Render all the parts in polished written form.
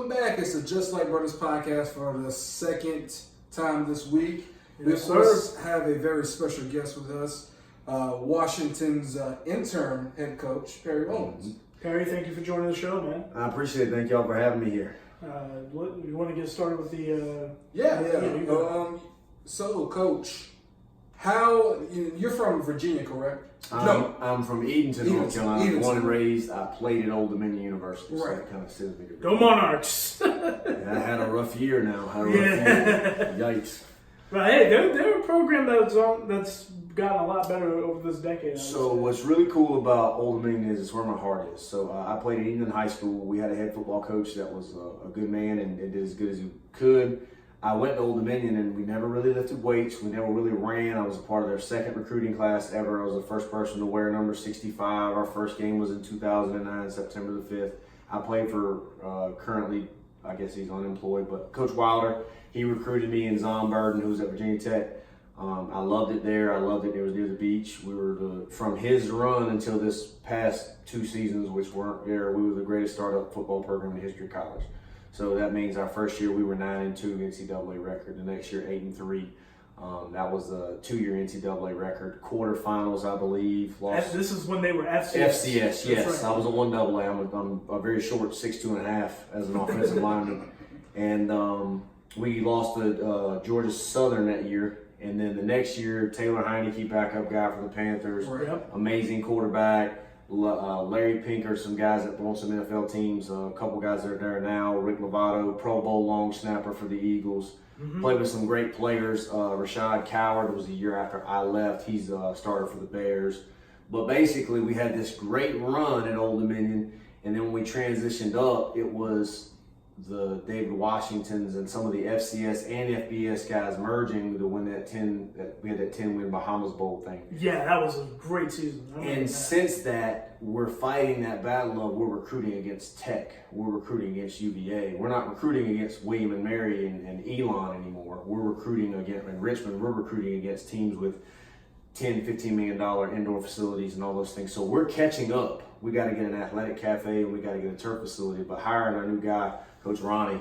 welcome back. It's a Just Like Bruddas podcast for the second time this week. Yes, We have a very special guest with us, Washington's interim head coach, Perry Owens. Perry, thank you for joining the show, man. I appreciate it. Thank y'all for having me here. You want to get started with the... So, Coach, you're from Virginia, correct? No, I'm from Edenton, North Carolina. Edenton. Born and raised. I played at Old Dominion University, so Right. that kind of sends me to Go Monarchs! And I had a rough year now. Yikes. But hey, they're a program that's gotten a lot better over this decade. So what's really cool about Old Dominion is it's where my heart is. So I played at Edenton High School. We had a head football coach that was a good man and did as good as he could. I went to Old Dominion and we never really lifted weights. We never really ran. I was a part of their second recruiting class ever. I was the first person to wear number 65. Our first game was in 2009, September the 5th. I played for currently, I guess he's unemployed, but Coach Wilder, he recruited me in Zomberden, who was at Virginia Tech. I loved it there. I loved it. It was near the beach. We were from his run until this past 2 seasons, which weren't there, we were the greatest startup football program in the history of college. So that means our first year we were 9-2 NCAA record. The next year 8-3. That was a 2-year NCAA record. Quarterfinals, I believe. Lost. This is when they were FCS. FCS, yes. Right. I was a 1AA. I'm a very short 6'2.5" as an offensive lineman, and we lost to Georgia Southern that year. And then the next year, Taylor Heineke, backup guy for the Panthers, Yep. amazing quarterback. Larry Pinker, some guys that won some NFL teams, a couple guys that are there now. Rick Lovato, Pro Bowl long snapper for the Eagles. Played with some great players. Rashad Coward was the year after I left. He's a starter for the Bears. But basically, we had this great run at Old Dominion, and then when we transitioned up, it was the David Washingtons and some of the FCS and FBS guys merging to win we had that 10-win Bahamas Bowl thing. Yeah, that was a great season. And since that, we're fighting that battle of we're recruiting against Tech, we're recruiting against UVA. We're not recruiting against William and Mary and Elon anymore. We're recruiting against, in Richmond, we're recruiting against teams with $10, $15 million indoor facilities and all those things. So we're catching up. We got to get an athletic cafe and we got to get a turf facility. But hiring our new guy, Coach Ronnie,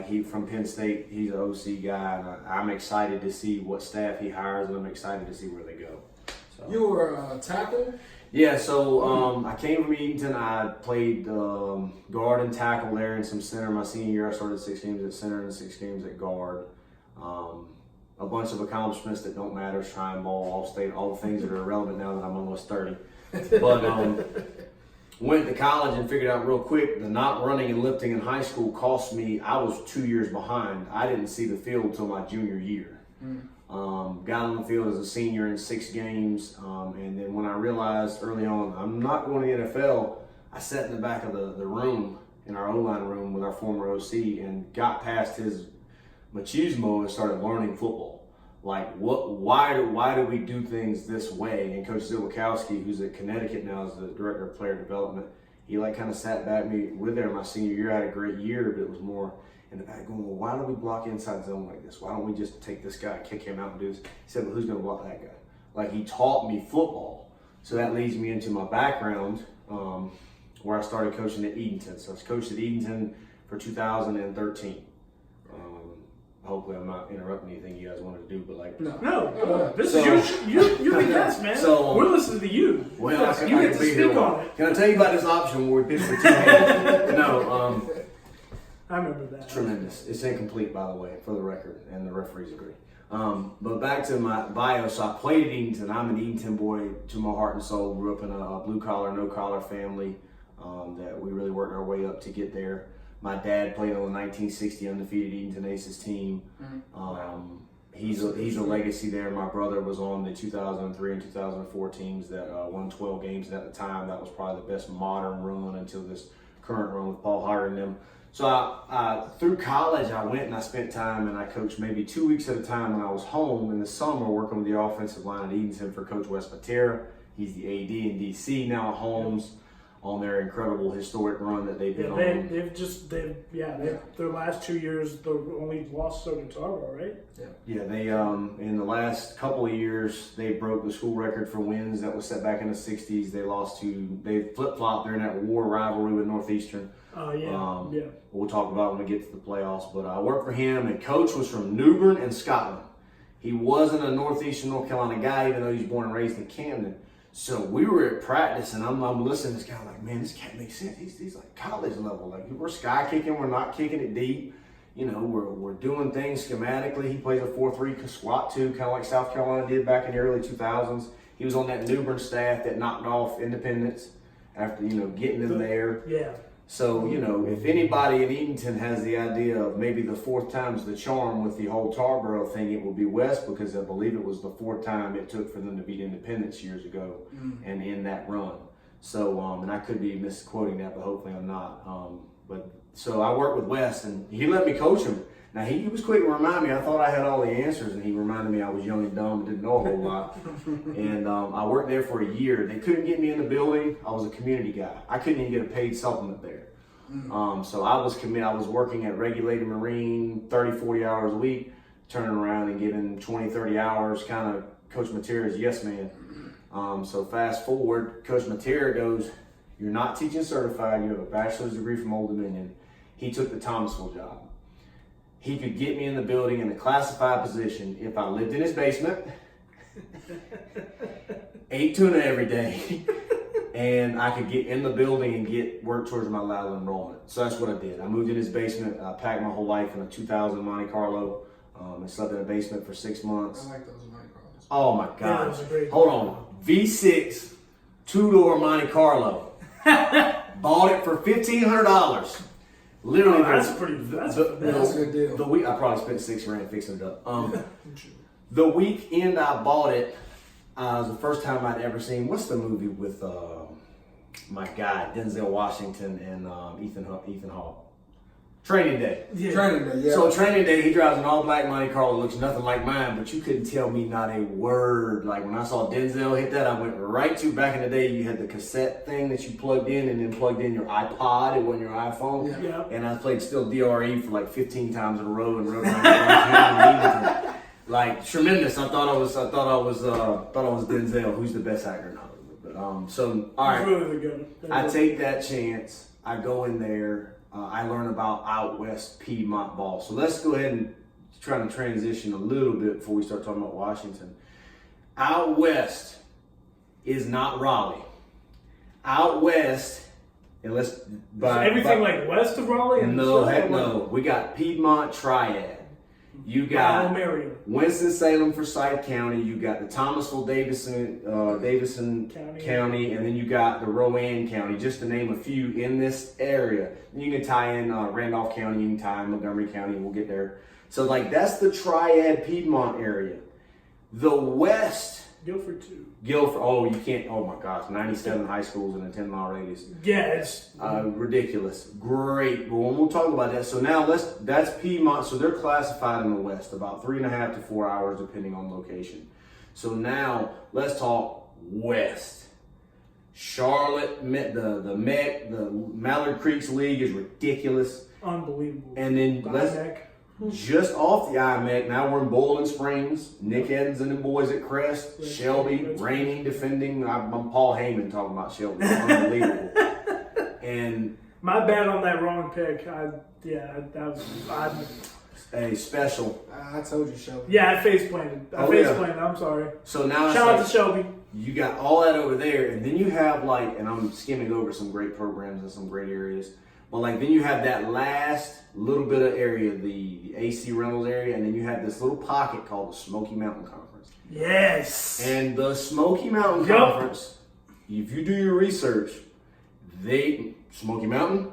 he from Penn State, he's an OC guy, and I'm excited to see what staff he hires, and I'm excited to see where they go. So. You were a tackle? Yeah, so I came from Edenton. I played guard and tackle there and some center. My senior year, I started 6 games at center and 6 games at guard. A bunch of accomplishments that don't matter, shrine ball, all-state, all the things that are irrelevant now that I'm almost 30. But went to college and figured out real quick the not running and lifting in high school cost me. I was 2 years behind. I didn't see the field until my junior year. Got on the field as a senior in 6 games, and then when I realized early on I'm not going to the NFL, I sat in the back of the room in our O-line room with our former OC and got past his machismo and started learning football. Why do we do things this way? And Coach Zilwakowski, who's at Connecticut now as the director of player development, he kind of sat back me with there my senior year. I had a great year, but it was more in the back going, well, why don't we block inside zone like this? Why don't we just take this guy, kick him out and do this? He said, well, who's going to block that guy? He taught me football. So that leads me into my background, where I started coaching at Edenton. So I was coached at Edenton for 2013. Hopefully I'm not interrupting anything you guys wanted to do, but No. This is you're the guest, man. So, we're listening to you. Well, You get to speak on it. Can I tell you about this option where we pitched for 2 games? No, I remember that. tremendous. It's incomplete, by the way, for the record, and the referees agree. But back to my bio, so I played at Edenton. I'm an Edenton boy to my heart and soul. Grew up in a blue-collar, no-collar family that we really worked our way up to get there. My dad played on the 1960 undefeated Edenton Aces team. He's a legacy there. My brother was on the 2003 and 2004 teams that won 12 games, and at the time that was probably the best modern run until this current run with Paul Hart and them. So through college, I went and I spent time and I coached maybe 2 weeks at a time when I was home in the summer working with the offensive line at Edenton for Coach Wes Patera. He's the AD in DC now at Holmes. on their incredible historic run that they've been on. Their last 2 years, the only loss to Tarboro, right? Yeah, they in the last couple of years they broke the school record for wins that was set back in the '60s. They flip flopped. They're in that war rivalry with Northeastern. Oh yeah. We'll talk about when we get to the playoffs. But I worked for him, and Coach was from New Bern in Scotland. He wasn't a Northeastern North Carolina guy, even though he was born and raised in Camden. So we were at practice, and I'm listening to this guy like, man, this cat makes sense. He's like college level. Like we're sky kicking, we're not kicking it deep. You know, we're doing things schematically. He plays a 4-3 SWAT 2, kind of like South Carolina did back in the early 2000s. He was on that New Bern staff that knocked off Independence after getting them there. Yeah. So, if anybody in Eatonton has the idea of maybe the fourth time's the charm with the whole Tarboro thing, it will be West, because I believe it was the fourth time it took for them to beat Independence years ago and in that run. So, and I could be misquoting that, but hopefully I'm not. So I worked with West, and he let me coach him. Now, he was quick to remind me. I thought I had all the answers, and he reminded me I was young and dumb and didn't know a whole lot. And I worked there for a year. They couldn't get me in the building. I was a community guy. I couldn't even get a paid supplement there. So I was committed. I was working at Regulated Marine 30, 40 hours a week, turning around and giving 20, 30 hours, kind of Coach Matera's yes man. So fast forward, Coach Matera goes, you're not teaching certified. You have a bachelor's degree from Old Dominion. He took the Thomasville job. He could get me in the building in a classified position if I lived in his basement, ate tuna every day, and I could get in the building and work towards my lateral enrollment. So that's what I did. I moved in his basement. I packed my whole life in a 2000 Monte Carlo and slept in a basement for 6 months. I like those Monte Carlos. Oh my Yeah, that God. was a great Hold on. V6, 2-door Monte Carlo. Bought it for $1,500. Literally, That's a good deal. The week I probably spent $6,000 fixing it up. The weekend I bought it, was the first time I'd ever seen. What's the movie with my guy Denzel Washington and Ethan Hawke? Training Day. Yeah. Training Day. Yeah. So Training Day, he drives an all-black Monte Carlo, looks nothing like mine, but you couldn't tell me not a word. Like when I saw Denzel hit that, I went right to back in the day. You had the cassette thing that you plugged in, and then plugged in your iPod. It wasn't your iPhone. Yeah. And I played still DRE for like 15 times in a row and rode around. Like tremendous. I thought I was Denzel, who's the best actor in Hollywood. But so all right, really good. I take that chance. I go in there. I learn about out west Piedmont ball. So let's go ahead and try to transition a little bit before we start talking about Washington. Out west is not Raleigh. Out west, unless everything like west of Raleigh. And no, heck no. We got Piedmont Triad. You got Winston-Salem, Forsyth County. You got the Thomasville, Davidson County, and then you got the Rowan County, just to name a few in this area. You can tie in Randolph County, you can tie in Montgomery County, we'll get there. So that's the Triad Piedmont area. The West. Guilford too. You can't, oh my gosh, 97 high schools in a 10-mile radius. Yes. Ridiculous. Great. But we'll talk about that. So now that's Piedmont. So they're classified in the West, about 3.5 to 4 hours depending on location. So now let's talk West. Charlotte, the Mallard Creeks League is ridiculous. Unbelievable. And then just off the IMAC, now we're in Bowling Springs. Nick Evans and the boys at Crest. Shelby, reigning, defending. I'm Paul Heyman talking about Shelby. Unbelievable. And my bad on that wrong pick. a special. I told you, Shelby. Yeah, I face planted. I'm sorry. So now shout out to Shelby. You got all that over there, and then you have and I'm skimming over some great programs in some great areas. But then you have that last little bit of area, the AC Reynolds area, and then you have this little pocket called the Smoky Mountain Conference. Yes. And the Smoky Mountain Conference, if you do your research, Smoky Mountain,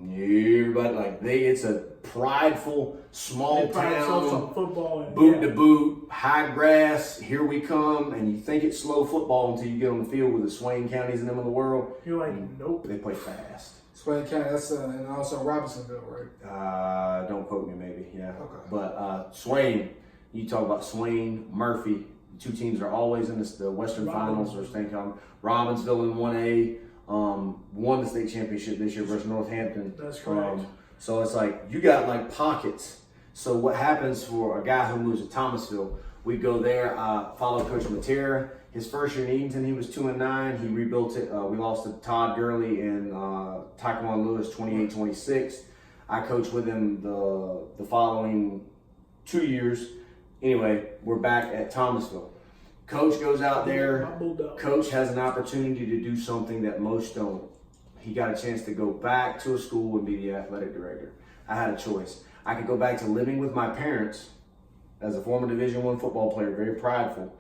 everybody it's a prideful small town, football and, boot to boot, high grass. Here we come, and you think it's slow football until you get on the field with the Swain counties and them in the world. You're like, nope. They play fast. Swain County, that's and also Robinsonville, right? Don't quote me, maybe, yeah. Okay. But Swain, you talk about Swain, Murphy. The two teams are always in the Western Finals or staying come. Robbinsville in 1A. won the state championship this year versus Northampton. That's correct. So it's like you got like pockets. So what happens for a guy who moves to Thomasville? We go there, follow Coach Matera. His first year in Eatonton, he was 2-9. He rebuilt it. We lost to Todd Gurley and Taekwon Lewis 28-26. I coached with him the following 2 years. Anyway, we're back at Thomasville. Coach goes out there. Coach has an opportunity to do something that most don't. He got a chance to go back to a school and be the athletic director. I had a choice. I could go back to living with my parents as a former Division I football player, very prideful,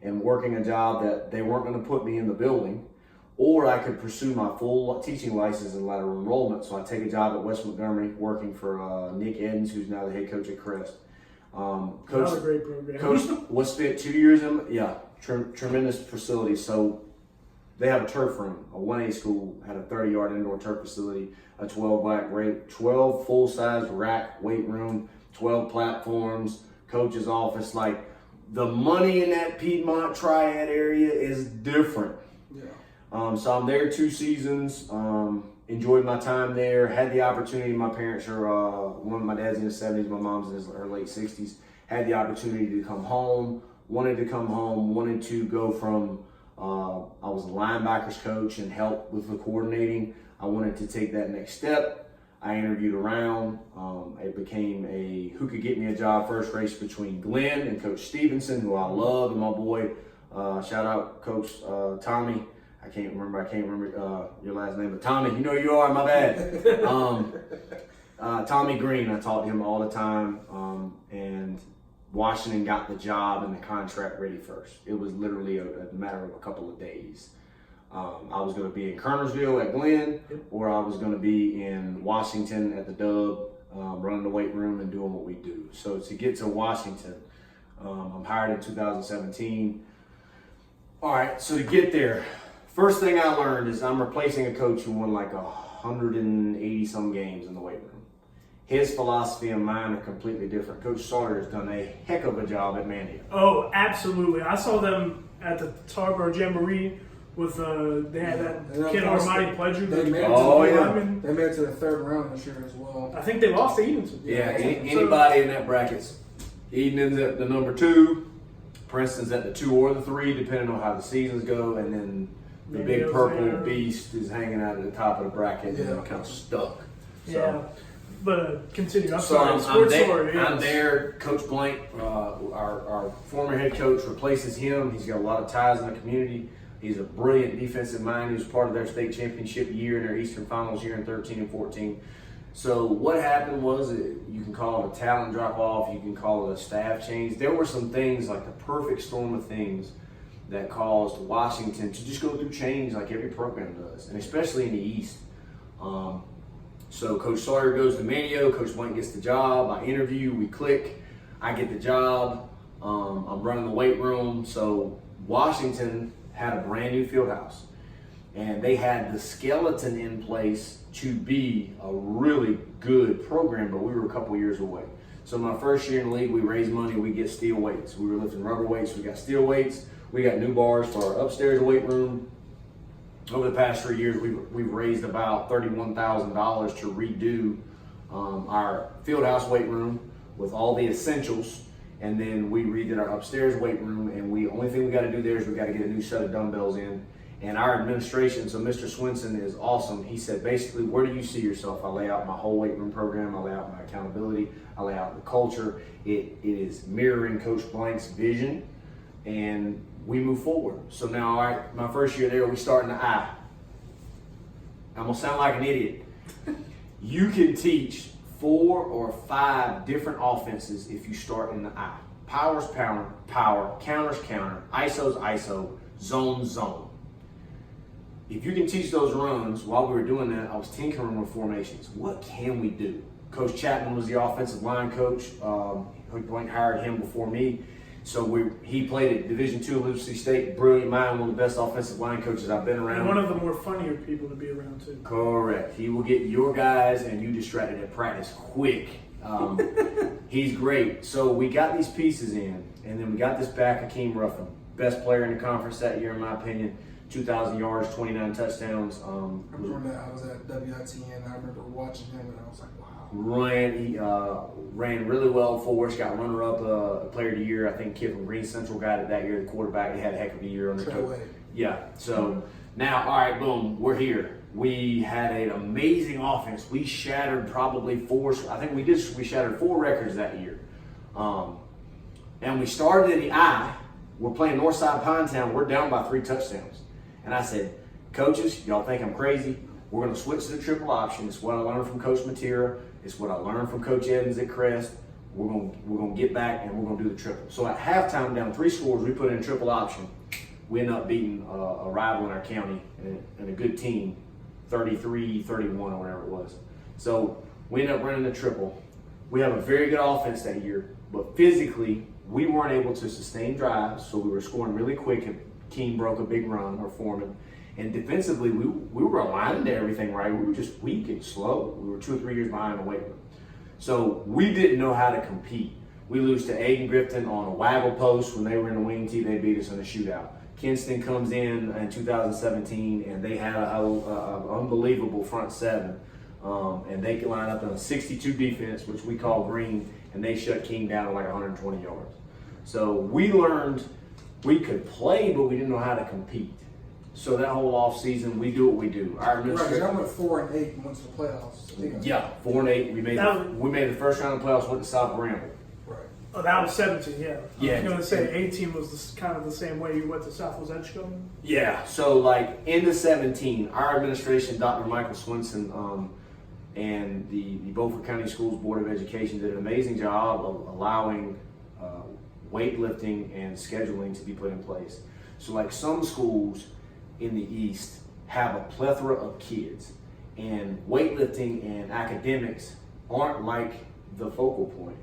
and working a job that they weren't going to put me in the building, or I could pursue my full teaching license and lateral enrollment. So I take a job at West Montgomery working for Nick Edens, who's now the head coach at Crest. Coach, another great program. Coach was spent 2 years in, tremendous facility. So they have a turf room. A 1A school had a 30-yard indoor turf facility, a 12 full-size rack weight room, 12 platforms, coach's office. Like, the money in that Piedmont Triad area is different. Yeah. So I'm there 2 seasons. Enjoyed my time there. Had the opportunity. My parents are my dad's in his 70s, my mom's in her late 60s. Had the opportunity to come home. Wanted to come home. Wanted to go from. I was a linebackers coach and help with the coordinating. I wanted to take that next step. I interviewed around. It became a who could get me a job first race between Glenn and Coach Stevenson, who I love, and my boy. Shout out Coach Tommy. I can't remember your last name, but Tommy, you know who you are. My bad. Tommy Green. I talked to him all the time, and Washington got the job and the contract ready first. It was literally a matter of a couple of days. I was going to be in Kernersville at Glenn, or I was going to be in Washington at the Dub, running the weight room and doing what we do. So to get to Washington, I'm hired in 2017. All right, so to get there, first thing I learned is I'm replacing a coach who won like 180 some games in the weight room. His philosophy and mine are completely different. Coach Sawyer has done a heck of a job at Monte. Oh, absolutely. I saw them at the Tarboro Jamboree with they had that kid Armani Pledger. They made it to the 3rd round this year as well. I think they lost to Edenton. Yeah, anybody in that bracket's Edenton's at the number 2, Princeton's at the 2 or the 3, depending on how the seasons go, and then the big purple beast is hanging out at the top of the bracket and kind of stuck. So. Yeah. But continue. I'm there. Coach Blank, our former head coach, replaces him. He's got a lot of ties in the community. He's a brilliant defensive mind. He was part of their state championship year and their Eastern Finals year in 13 and 14. So what happened was, you can call it a talent drop-off. You can call it a staff change. There were some things, like the perfect storm of things, that caused Washington to just go through change like every program does, and especially in the East. So Coach Sawyer goes to Manio, Coach Blank gets the job, I interview, we click, I get the job, I'm running the weight room. So Washington had a brand new field house, and they had the skeleton in place to be a really good program, but we were a couple years away. So my first year in the league, we raised money, we get steel weights. We were lifting rubber weights, we got steel weights, we got new bars for our upstairs weight room. Over the past 3 years, we've raised about $31,000 to redo our field house weight room with all the essentials, and then we redid our upstairs weight room. And only thing we got to do there is we got to get a new set of dumbbells in. And our administration, so Mr. Swinson is awesome. He said, basically, where do you see yourself? I lay out my whole weight room program. I lay out my accountability. I lay out the culture. It is mirroring Coach Blank's vision, and we move forward. So now, all right, my first year there, we start in the I. I'm gonna sound like an idiot. You can teach 4 or 5 different offenses if you start in the I. Power's power, counter's counter, ISO's ISO, zone's zone. If you can teach those runs, while we were doing that, I was tinkering with formations. What can we do? Coach Chapman was the offensive line coach. Coach Blank hired him before me. So he played at Division II at Liberty State. Brilliant mind, one of the best offensive line coaches I've been around. And one of the more funnier people to be around too. Correct. He will get your guys and you distracted at practice quick. He's great. So we got these pieces in, and then we got this back Akeem Ruffin, best player in the conference that year in my opinion. 2,000 yards, 29 touchdowns. I remember that I was at WITN. I remember watching him, and I was like, wow. Ran really well for us. Got runner-up player of the year. I think kid from Green Central got it that year. The quarterback, he had a heck of a year under coach. Yeah. So now, all right, boom, we're here. We had an amazing offense. We shattered probably we shattered 4 records that year. And we started in the I. We're playing Northside Pinetown. We're down by 3 touchdowns. And I said, coaches, y'all think I'm crazy? We're going to switch to the triple option. It's what I learned from Coach Matera. It's what I learned from Coach Evans at Crest. We're going to get back and we're going to do the triple. So at halftime, down 3 scores, we put in triple option. We ended up beating a rival in our county and a good team, 33-31 or whatever it was. So we ended up running the triple. We have a very good offense that year, but physically, we weren't able to sustain drives, so we were scoring really quick. And Keene broke a big run, or Foreman. And defensively, we were aligned to everything right. We were just weak and slow. We were 2 or 3 years behind the weight room. So we didn't know how to compete. We lose to Aiden Grifton on a waggle post when they were in the wing tee. They beat us in a shootout. Kinston comes in 2017, and they had an unbelievable front 7. And they could line up in a 62 defense, which we call green, and they shut King down at like 120 yards. So we learned we could play, but we didn't know how to compete. So that whole off season, we do what we do. Our administration. Right, I went 4-8 and went to the playoffs. Yeah, 4-8. We made the first round of the playoffs. Went to South Bramble. Right. Oh, that was 17. Yeah. Yeah. I was going to say 18 was kind of the same way you went to Southwest Edgecombe. Yeah. So like into 17, our administration, Dr. Michael Swinson, and the Beaufort County Schools Board of Education did an amazing job of allowing weightlifting and scheduling to be put in place. So like some schools in the East have a plethora of kids, and weightlifting and academics aren't like the focal point.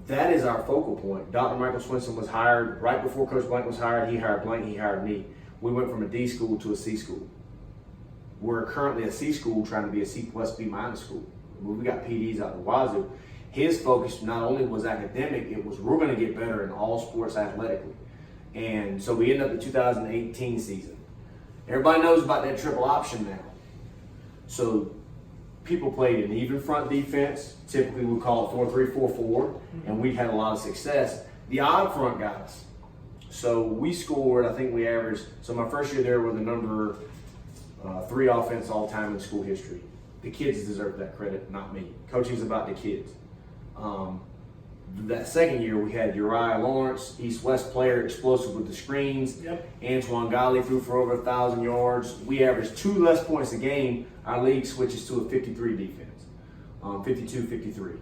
That is our focal point. Dr. Michael Swinson was hired right before Coach Blank was hired. He hired Blank, he hired me. We went from a D school to a C school. We're currently a C school trying to be a C plus B minus school. We got PDs out in Wazoo. His focus not only was academic, it was we're going to get better in all sports athletically. And so we ended up the 2018 season. Everybody knows about that triple option now. So people played an even front defense. Typically we call it 4-3-4-4, and we had a lot of success. The odd front guys. So we scored, I think we averaged, so my first year there were the number 3 offense all time in school history. The kids deserve that credit, not me. Coaching's about the kids. That second year, we had Uriah Lawrence, East-West player, explosive with the screens. Yep. Antoine Golly threw for over 1,000 yards. We averaged 2 less points a game. Our league switches to a 53 defense, 52-53.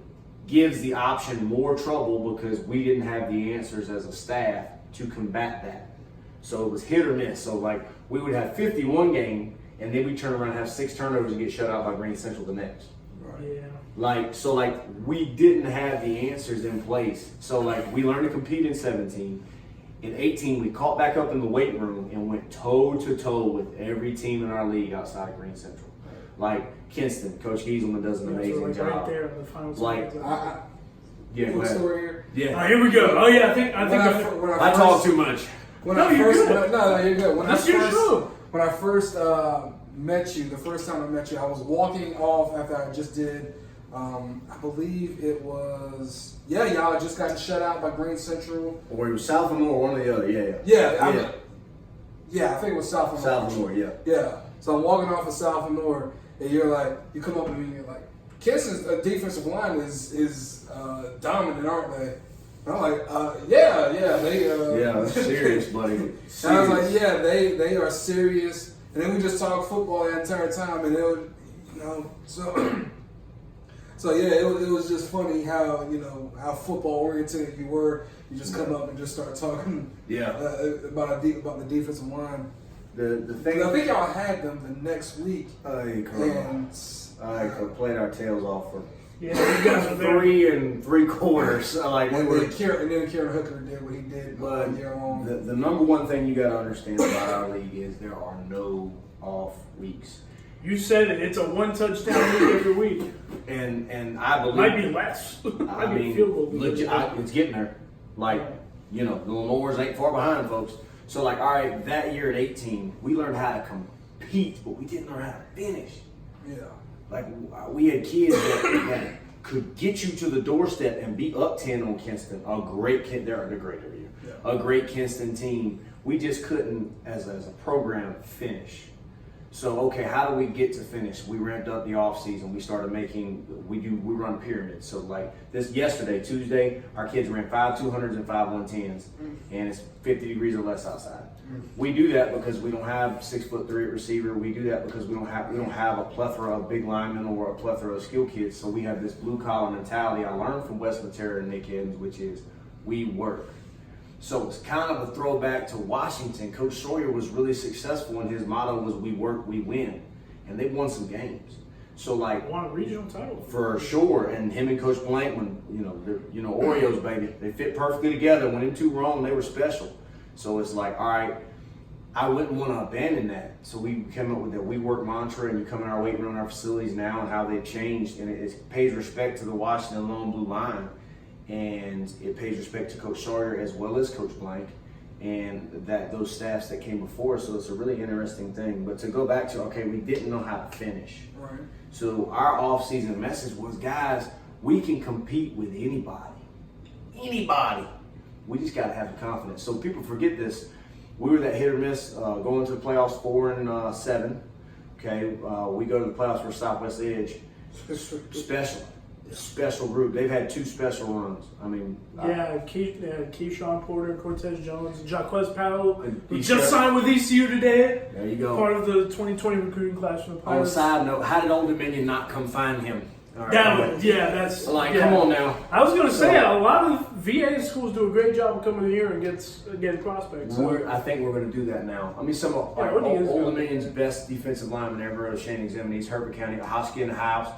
Gives the option more trouble because we didn't have the answers as a staff to combat that. So it was hit or miss. So like we would have 51 game, and then we turn around and have 6 turnovers and get shut out by Green Central the next. Right. Yeah. Like we didn't have the answers in place. So like we learned to compete in 17. In 18, we caught back up in the weight room and went toe to toe with every team in our league outside of Green Central. Like Kinston, Coach Gieselman does an amazing like job. Right there in the final Like, Yeah, go ahead. story here. Yeah. here we go. Oh yeah, I talk too much. You're good. No, you're good. That's your show. When I first met you, the first time I met you, I was walking off after I just did, I believe it was, y'all just got shut out by Green Central. Or it was Sophomore, one or the other, I think it was Sophomore. Sophomore, yeah. Yeah. So I'm walking off of Sophomore, and you're like, you come up to me and you're like, Kinston's defensive line is dominant, aren't they? And I'm like, that's serious, buddy. Serious. And I was like, yeah, they are serious. And then we just talked football the entire time, and it would, so yeah, it was just funny how how football oriented you were. You just come up and just start talking about the defensive line. The thing, I think y'all had them the next week, and played our tails off for you guys were there. 3 3/4. And then Kieran Hooker did what he did all year long. The number one thing you got to understand about our league is there are no off weeks. You said it. It's a 1 touchdown league every week. And I believe might be less. I mean, field goal. it's getting there. The Lenores ain't far behind, folks. So like, all right, that year at 18, we learned how to compete, but we didn't learn how to finish. Yeah. Like we had kids that could get you to the doorstep and be up 10 on Kinston. A great they're great every year. Yeah. A great Kinston team. We just couldn't, as a program, finish. So okay, how do we get to finish? We ramped up the off season. We started we run pyramids. So like yesterday, Tuesday, our kids ran 5 200s and 5 110s, and it's 50 degrees or less outside. We do that because we don't have 6'3" at receiver. We do that because we don't have a plethora of big linemen or a plethora of skill kids. So we have this blue collar mentality I learned from Wes Matera and Nick Evans, which is we work. So it's kind of a throwback to Washington. Coach Sawyer was really successful, and his motto was "We work, we win," and they won some games. So like won a regional title for sure. And him and Coach Blank, when Oreos baby, they fit perfectly together. When them two wrong, they were special. So it's like, all right, I wouldn't want to abandon that. So we came up with the "We Work" mantra, and you come in our weight room in our facilities now, and how they've changed, and it pays respect to the Washington Lone Blue Line. And it pays respect to Coach Sawyer as well as Coach Blank and those staffs that came before us. So it's a really interesting thing. But to go back to, okay, we didn't know how to finish. Right. So our off-season message was, guys, we can compete with anybody. Anybody. We just got to have the confidence. So people forget this. We were that hit or miss going to the playoffs 4 and 7. Okay, we go to the playoffs for Southwest Edge. Special group. They've had 2 special runs. I mean, Keyshawn Porter, Cortez Jones, Jaquez Powell, who just signed with ECU today. There you go. Part of the 2020 recruiting class from the On a Pirates. side note, how did Old Dominion not come find him? All right, that's come on now. I was gonna say a lot of VA schools do a great job of coming here and getting prospects. So. I think we're going to do that now. I mean, some of Old Dominion's best defensive lineman ever out of Shane Examinees, Herbert County, a Hosky in the house.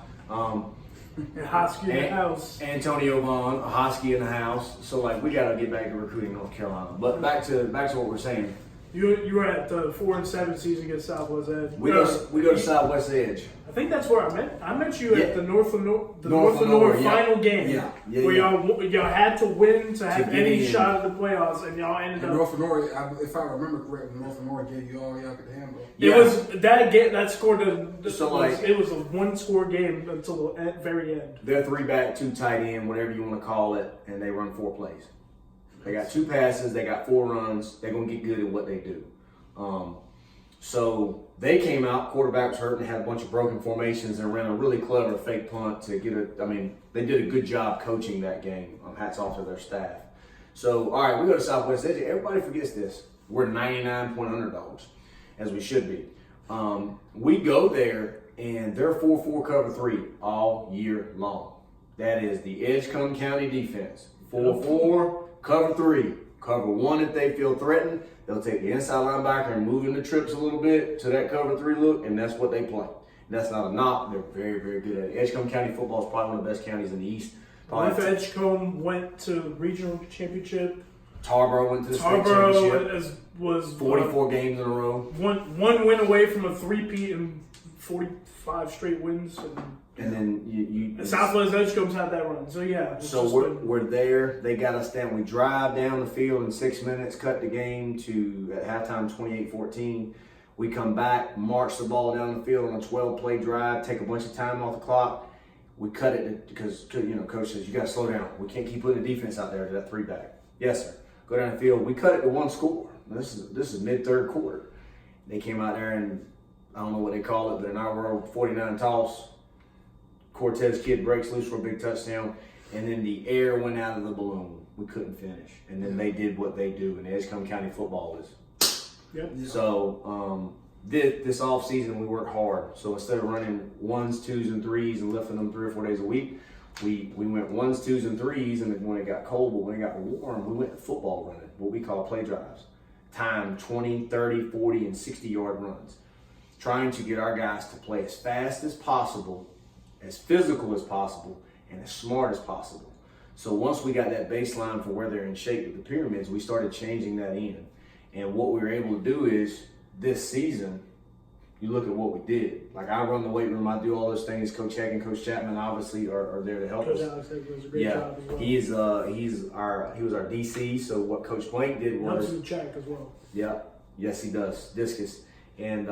Hosky in the house. Antonio Vaughn, a Hosky in the house. So like, we got to get back to recruiting North Carolina. But back to what we're saying. You were at the 4 and 7 season against Southwest Edge. We go to Southwest Edge. I think that's where I met. I met you at the North and North final game. Where y'all had to win to have any shot at the playoffs, and y'all ended up. North and North, if I remember correctly, North and North gave you all y'all could handle. It was that game that scored it was a 1-score game until the very end. They're 3-back, 2 tight end, whatever you want to call it, and they run 4 plays. They got 2 passes, they got 4 runs. They're gonna get good at what they do. So they came out, quarterback was hurt, and had a bunch of broken formations and ran a really clever fake punt to get they did a good job coaching that game. Hats off to their staff. So, all right, we go to Southwest Edge. Everybody forgets this. We're 99-point underdogs, as we should be. We go there, and they're 4-4 cover 3 all year long. That is the Edgecombe County defense. 4-4 cover 3. Cover 1 if they feel threatened. They'll take the inside linebacker and move into trips a little bit to that cover 3 look, and that's what they play. That's not a knock. They're very, very good at it. Edgecombe County football is probably one of the best counties in the East. If Edgecombe went to regional championship. Tarboro went to the state championship. Was 44 games in a row. One win away from a three-peat and 45 straight wins. And then Southwest Edgecombe's had that run, so yeah. So we're there. They got us down. We drive down the field in 6 minutes, cut the game to at halftime 28-14. We come back, march the ball down the field on a 12-play drive, take a bunch of time off the clock. We cut it because coach says you got to slow down. We can't keep putting the defense out there to that 3-back. Yes, sir. Go down the field. We cut it to 1 score. This is mid-third quarter. They came out there and I don't know what they call it, but in our world, 49 toss. Cortez kid breaks loose for a big touchdown, and then the air went out of the balloon. We couldn't finish, and then they did what they do, and Edgecombe County football is. Yep. So this off season we worked hard. So instead of running 1s, 2s, and 3s and lifting them 3 or 4 days a week, we went 1s, 2s, and 3s, and then when it got cold, but when it got warm, we went football running, what we call play drives. Time 20, 30, 40, and 60-yard runs. Trying to get our guys to play as fast as possible, as physical as possible, and as smart as possible. So once we got that baseline for where they're in shape with the pyramids, we started changing that in. And what we were able to do is, this season, you look at what we did. Like I run the weight room, I do all those things. Coach Heck and Coach Chapman obviously are there to help Coach us. Alex does a great job as well. He was our DC. So what Coach Blank did was helps in track as well. Yeah, yes he does, discus, and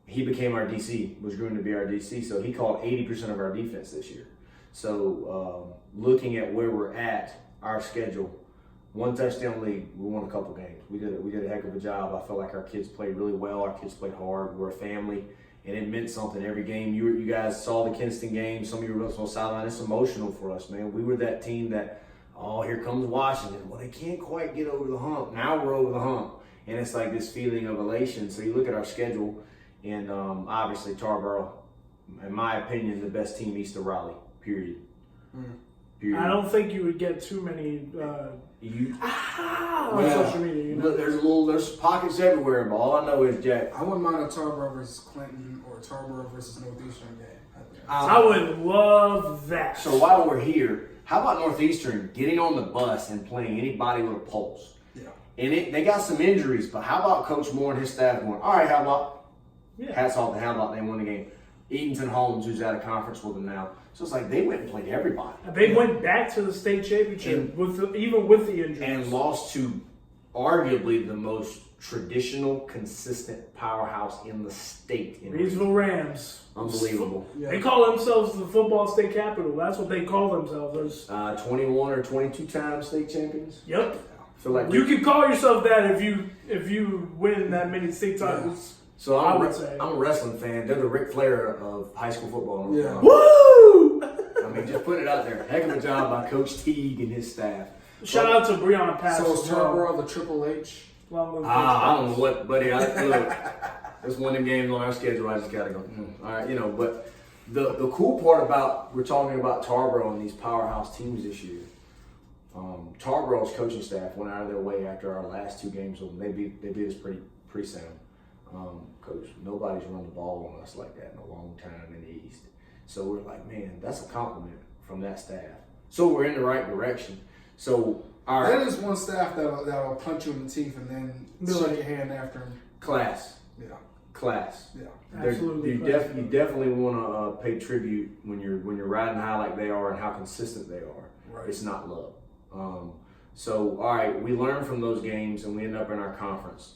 he became our DC. Was groomed to be our DC. So he called 80% of our defense this year. So looking at where we're at, our schedule. One touchdown league, we won a couple games. We did a heck of a job. I felt like our kids played really well. Our kids played hard. We're a family, and it meant something every game. You guys saw the Kinston game. Some of you were on the sideline. It's emotional for us, man. We were that team that, oh, here comes Washington. Well, they can't quite get over the hump. Now we're over the hump, and it's like this feeling of elation. So you look at our schedule, and obviously Tarboro, in my opinion, the best team east of Raleigh. Period. Period. I don't think you would get too many. On social media, you know? Look, there's pockets everywhere, but all I know is Jack. I wouldn't mind a Tarboro versus Clinton or Tarboro versus Northeastern game. I would love that. So while we're here, how about Northeastern getting on the bus and playing anybody with a pulse? Yeah. And they got some injuries, but how about Coach Moore and his staff going, all right, how about? Yeah. Hats off to how about they won the game. Eatonton Holmes, who's out of conference with them now. So it's like they went and played everybody. They went back to the state championship even with the injuries. And lost to arguably the most traditional, consistent powerhouse in the state. Reedsville Rams. Unbelievable. Yeah. They call themselves the football state capital. That's what they call themselves. 21 or 22 times state champions. Yep. I feel like you can call yourself that if you win that many state titles. So I'm a wrestling fan. They're the Ric Flair of high school football. Yeah. Woo! I mean, just put it out there. Heck of a job by Coach Teague and his staff. Shout out to Breon Pass. So is Tarboro the Triple H? I don't know what, buddy. Look, this one of them games on our schedule. I just gotta go. All right, But the cool part about we're talking about Tarboro and these powerhouse teams this year. Tarboro's coaching staff went out of their way after our last two games with them. They beat us pretty sound. Coach, nobody's run the ball on us like that in a long time in the East. So we're like, man, that's a compliment from that staff. So we're in the right direction. So that is one staff that'll punch you in the teeth and then shake your hand after him. Class. Yeah. Class. Yeah. Absolutely. You definitely want to pay tribute when you're riding high like they are and how consistent they are. Right. It's not love. So all right, we learned from those games and we end up in our conference.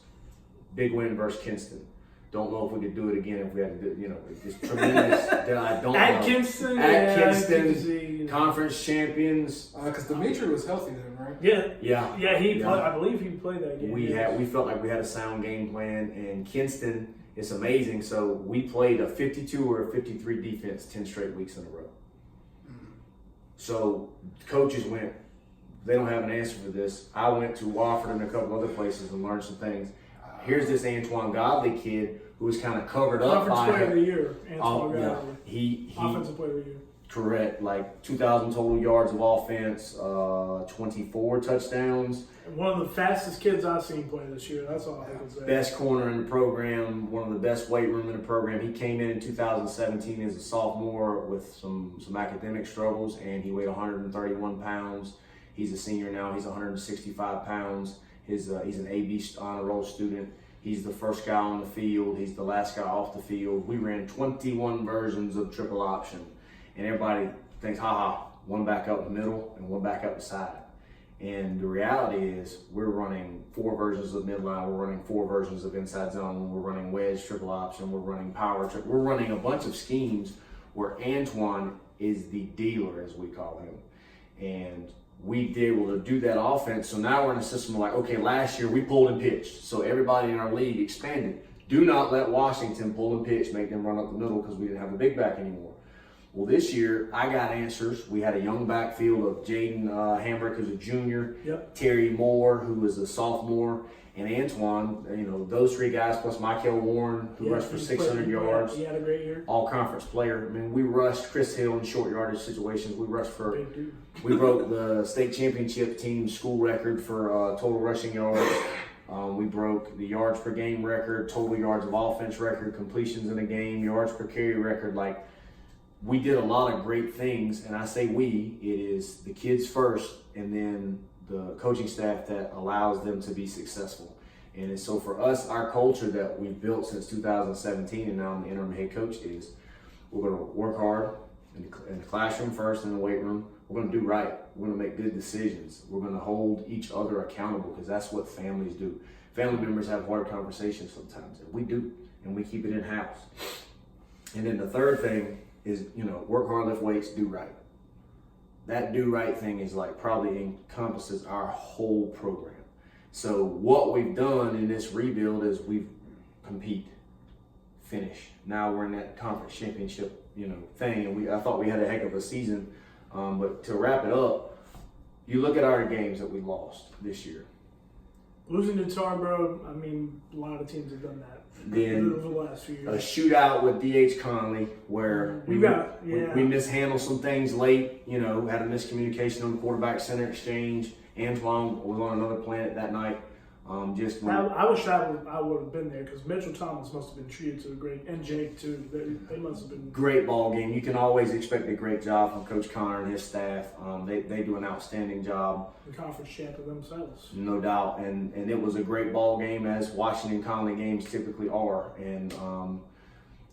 Big win versus Kinston. Don't know if we could do it again if we had to do it's tremendous. That I don't at know. Kinston, Kinston, conference champions. Because Dimitri was healthy then, right? Yeah. He played, I believe he played that game. We felt like we had a sound game plan, and Kinston is amazing. So we played a 52 or a 53 defense 10 straight weeks in a row. So coaches went, they don't have an answer for this. I went to Wofford and a couple other places and learned some things. Here's this Antoine Godley kid who was kind of covered up by Player of the Year, Antoine Godley. He Offensive Player of the Year. Correct, like 2,000 total yards of offense, 24 touchdowns. One of the fastest kids I've seen play this year. That's all I can say. Best corner in the program, one of the best weight room in the program. He came in 2017 as a sophomore with some academic struggles, and he weighed 131 pounds. He's a senior now. He's 165 pounds. He's an AB honor roll student. He's the first guy on the field. He's the last guy off the field. We ran 21 versions of triple option. And everybody thinks, one back up the middle and one back up the side. And the reality is we're running 4 versions of midline. We're running 4 versions of inside zone. We're running wedge triple option. We're running power triple. We're running a bunch of schemes where Antoine is the dealer, as we call him. And we did able to do that offense. So now we're in a system of like, okay, last year we pulled and pitched. So everybody in our league expanded. Do not let Washington pull and pitch, make them run up the middle because we didn't have a big back anymore. Well, this year I got answers. We had a young backfield of Jaden Hambrick, who's a junior, Terry Moore, who was a sophomore, and Antoine. Those 3 guys plus Michael Warren, who rushed for 600 yards. He had a great year. All conference player. I mean, we rushed Chris Hill in short yardage situations. We rushed for. We broke the state championship team school record for total rushing yards. We broke the yards per game record, total yards of offense record, completions in a game, yards per carry record. Like, we did a lot of great things, and I say we. It is the kids first, and then the coaching staff that allows them to be successful. And so for us, our culture that we've built since 2017, and now I'm the interim head coach, is we're going to work hard in the classroom first, in the weight room. We're going to do right. We're going to make good decisions. We're going to hold each other accountable, because that's what families do. Family members have hard conversations sometimes, and we do, and we keep it in-house. And then the third thing is, work hard, lift weights, do right. That do right thing is like probably encompasses our whole program. So what we've done in this rebuild is we've compete, finish. Now we're in that conference championship, thing, and I thought we had a heck of a season. But to wrap it up, you look at our games that we lost this year. Losing to Tarboro, a lot of teams have done that. Then over the last few years. A shootout with D.H. Conley where we mishandled some things late, had a miscommunication on the quarterback center exchange. Antoine was on another planet that night. I wish I would have been there, because Mitchell Thomas must have been treated to a great, and Jake too. They must have been great ball game. You can always expect a great job from Coach Connor and his staff. They do an outstanding job. The conference champion themselves, no doubt. And it was a great ball game, as Washington Conley games typically are. And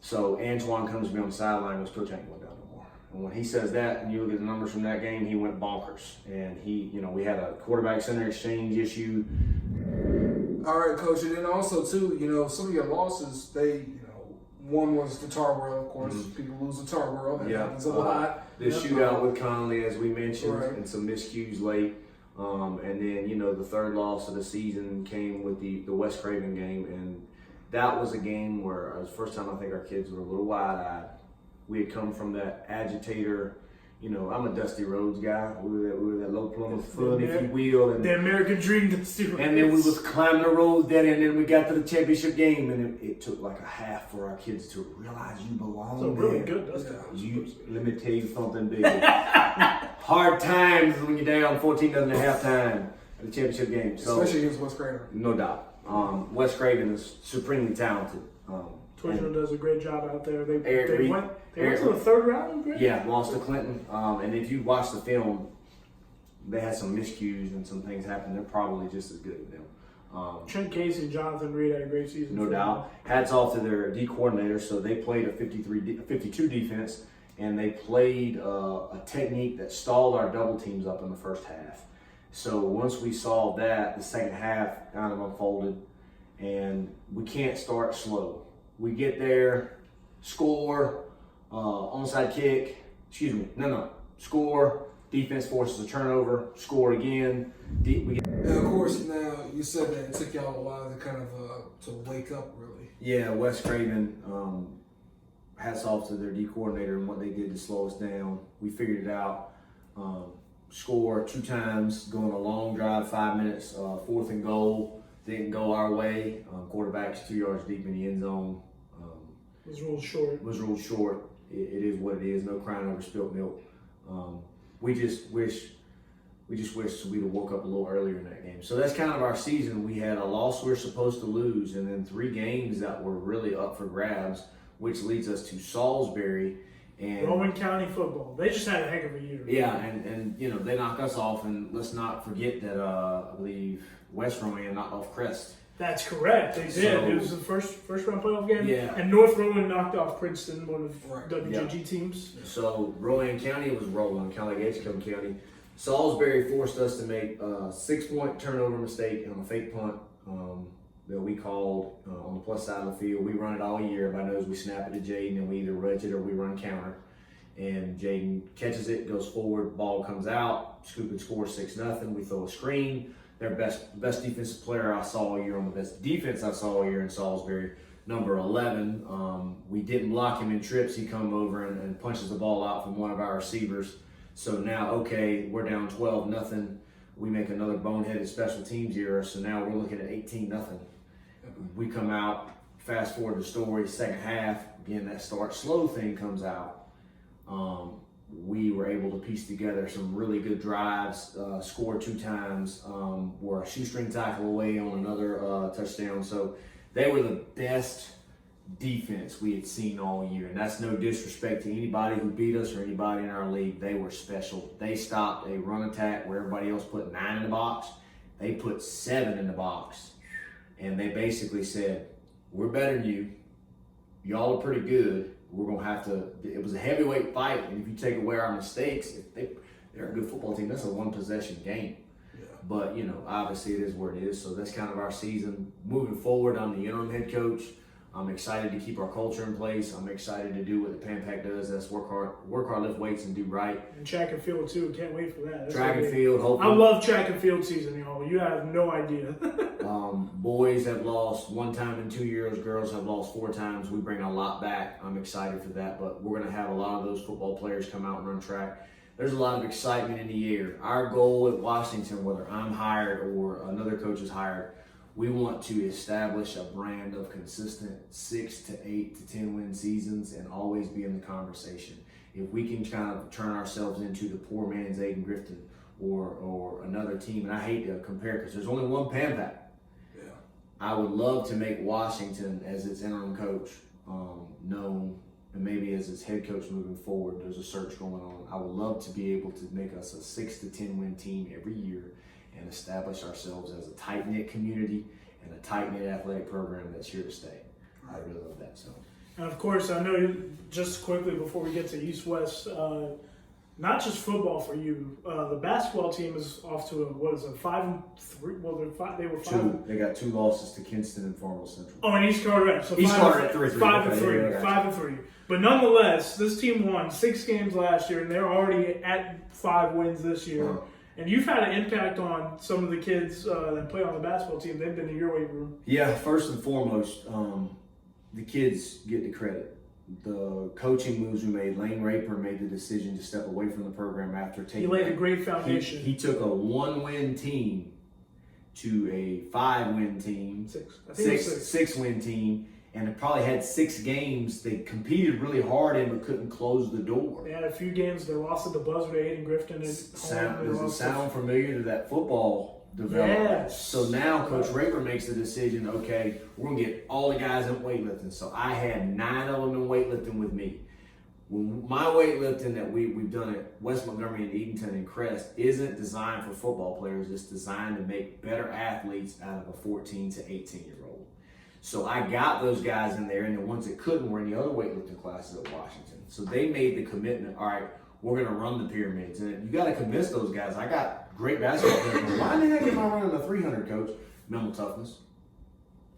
so Antoine comes to me on the sideline and goes, "Coach, I ain't going down no more." And when he says that, and you look at the numbers from that game, he went bonkers. And we had a quarterback center exchange issue. All right, Coach, and then also too, some of your losses, one was the Tarboro, of course. Mm-hmm. People lose to Tarboro. That happens a lot. The shootout with Conley, as we mentioned, and some miscues late. And then, the third loss of the season came with the West Craven game, and that was a game where it was the first time I think our kids were a little wide-eyed. We had come from that agitator. I'm a Dusty Rhodes guy. We were that low Plymouth foot, if you will. And the American dream, Dusty Rhodes. And then we was climbing the roads then, and then we got to the championship game, and it took like a half for our kids to realize you belong there. Really good Dusty Rhodes. Let me tell you something big. Hard times when you're down 14-0 at halftime at the championship game. So, especially against West Craven. No doubt. West Craven is supremely talented. Twitter does a great job out there. They went to the third round, right? Yeah, lost to Clinton. And if you watch the film, they had some miscues and some things happen. They're probably just as good as them. Trent Casey and Jonathan Reed had a great season. No doubt. Hats off to their D coordinator. So they played a 52 defense, and they played a technique that stalled our double teams up in the first half. So once we solved that, the second half kind of unfolded, and we can't start slow. We get there, score, onside kick, score, defense forces a turnover, score again. And of course, now you said that it took y'all a while to kind of to wake up, really. Yeah, West Craven, hats off to their D coordinator and what they did to slow us down. We figured it out. Score 2 times, going a long drive, 5 minutes, 4th and goal. Didn't go our way. Quarterback's 2 yards deep in the end zone. Was ruled short. It is what it is. No crying over spilt milk. We just wish we'd have woke up a little earlier in that game. So that's kind of our season. We had a loss we were supposed to lose, and then 3 games that were really up for grabs, which leads us to Salisbury. And Rowan County football. They just had a heck of a year. Yeah, and they knocked us off, and let's not forget that I believe West Rowan knocked off Crest. That's correct. They did. It was the first round playoff game. Yeah. And North Rowan knocked off Princeton, one of WJG teams. So Rowan County was rolling, kind of like Edgecombe County. Salisbury forced us to make a 6-point turnover mistake on a fake punt that we called on the plus side of the field. We run it all year. Everybody knows we snap it to Jaden, and we either rudge it or we run counter. And Jaden catches it, goes forward, ball comes out, Scoop and scores 6-0. We throw a screen. Their best defensive player I saw all year on the best defense I saw all year in Salisbury, number 11. We didn't block him in trips. He come over and punches the ball out from one of our receivers. So now, we're down 12-0. We make another boneheaded special teams error. So now we're looking at 18-0. We come out, fast forward the story, second half, again, that start slow thing comes out. We were able to piece together some really good drives, score 2 times, were a shoestring tackle away on another touchdown. So they were the best defense we had seen all year. And that's no disrespect to anybody who beat us or anybody in our league. They were special. They stopped a run attack where everybody else put 9 in the box. They put 7 in the box. and they basically said, we're better than you. Y'all are pretty good. We're going to have to – it was a heavyweight fight, and if you take away our mistakes, they're a good football team. That's a one-possession game. Yeah. But, obviously it is where it is. So that's kind of our season. Moving forward, I'm the interim head coach. I'm excited to keep our culture in place. I'm excited to do what the PAMPAC does. That's work hard, lift weights, and do right. And track and field, too. Can't wait for that. That's track and field, hopefully. I love track and field season, y'all. You have no idea. Boys have lost 1 time in 2 years. Girls have lost 4 times. We bring a lot back. I'm excited for that. But we're going to have a lot of those football players come out and run track. There's a lot of excitement in the air. Our goal at Washington, whether I'm hired or another coach is hired, we want to establish a brand of consistent 6 to 8 to 10 win seasons and always be in the conversation. If we can kind of turn ourselves into the poor man's Aiden Grifton or another team, and I hate to compare because there's only one PAMPAC. Yeah. I would love to make Washington as its interim coach known, and maybe as its head coach moving forward. There's a search going on. I would love to be able to make us a 6 to 10 win team every year and establish ourselves as a tight-knit community and a tight-knit athletic program that's here to stay. I really love that. So, And of course, I know just quickly before we get to East-West, not just football for you. The basketball team is off to a 5-3. Well, they were 5. They got 2 losses to Kinston and Farmville Central. Oh, and East Carter, right? So East Carter at 3-3. 5-3. 5-3. But nonetheless, this team won 6 games last year, and they're already at 5 wins this year. And you've had an impact on some of the kids that play on the basketball team. They've been in your weight room. Yeah, first and foremost, the kids get the credit. The coaching moves we made, Lane Raper made the decision to step away from the program after taking. He laid a great foundation. He took a 1-win team to a 5-win team, 6-win team, and it probably had 6 games. They competed really hard in, but couldn't close the door. They had a few games. They lost at the buzzer to Aiden Grifton. Does it sound familiar to that football development? Yes. So now Coach Raper makes the decision, okay, we're going to get all the guys in weightlifting. So I had 9 of them in weightlifting with me. My weightlifting that we've done at West Montgomery and Edenton and Crest isn't designed for football players. It's designed to make better athletes out of a 14 to 18-year-old. So I got those guys in there, and the ones that couldn't were in the other weightlifting classes at Washington. So they made the commitment, all right, we're going to run the pyramids. And you got to convince those guys. I got great basketball players. Why the heck am I running the 300, coach? Mental toughness.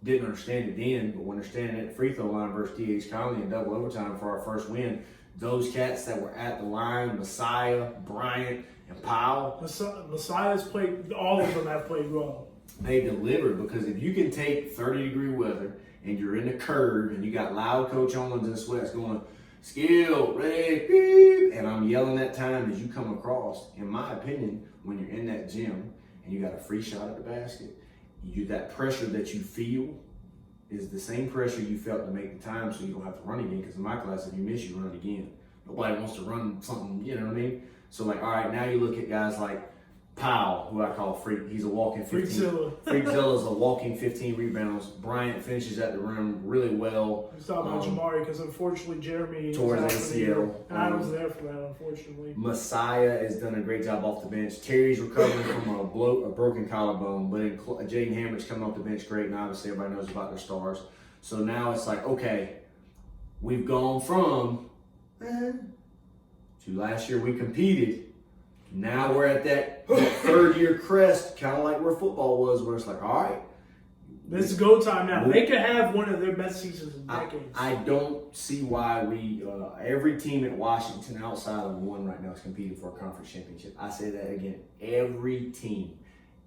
Didn't understand it then, but when they're standing at the free throw line versus D.H. Conley in double overtime for our first win, those cats that were at the line, Messiah, Bryant, and Powell. Messiah's played, all of them have played well. They delivered, because if you can take 30-degree weather and you're in the curve and you got loud Coach Owens and Sweats going, skill, ready, beep, and I'm yelling that time as you come across, in my opinion, when you're in that gym and you got a free shot at the basket, that pressure that you feel is the same pressure you felt to make the time, so you don't have to run again. Because in my class, if you miss, you run it again. Nobody wants to run something, you know what I mean? So like, all right, now you look at guys like Powell, who I call Freak. He's a walking 15. Freakzilla's a walking 15 rebounds. Bryant finishes at the rim really well. I was talking about Jamari, because unfortunately Jeremy towards ACL. And I was there for that, unfortunately. Messiah has done a great job off the bench. Terry's recovering from a broken collarbone, but Jaden Hammer's coming off the bench great, and obviously everybody knows about their stars. So now it's like, okay, we've gone from to last year we competed. Now we're at that 3rd-year crest, kind of like where football was, where it's like, all right. This is go time now. They could have one of their best seasons in decades. I don't see why every team at Washington outside of one right now is competing for a conference championship. I say that again. Every team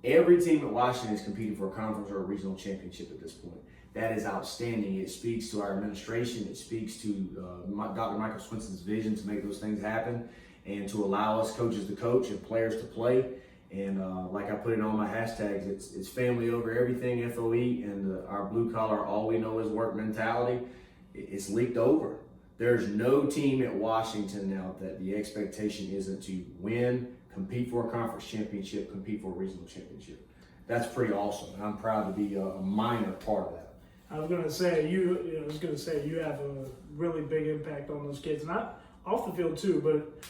at Washington is competing for a conference or a regional championship at this point. That is outstanding. It speaks to our administration. It speaks to Dr. Michael Swinson's vision to make those things happen, and to allow us coaches to coach and players to play. And like I put it on my hashtags, it's family over everything, FOE, and our blue collar, all we know is work mentality. It's leaked over. There's no team at Washington now that the expectation isn't to win, compete for a conference championship, compete for a regional championship. That's pretty awesome, and I'm proud to be a minor part of that. I was gonna say you have a really big impact on those kids, not off the field too, but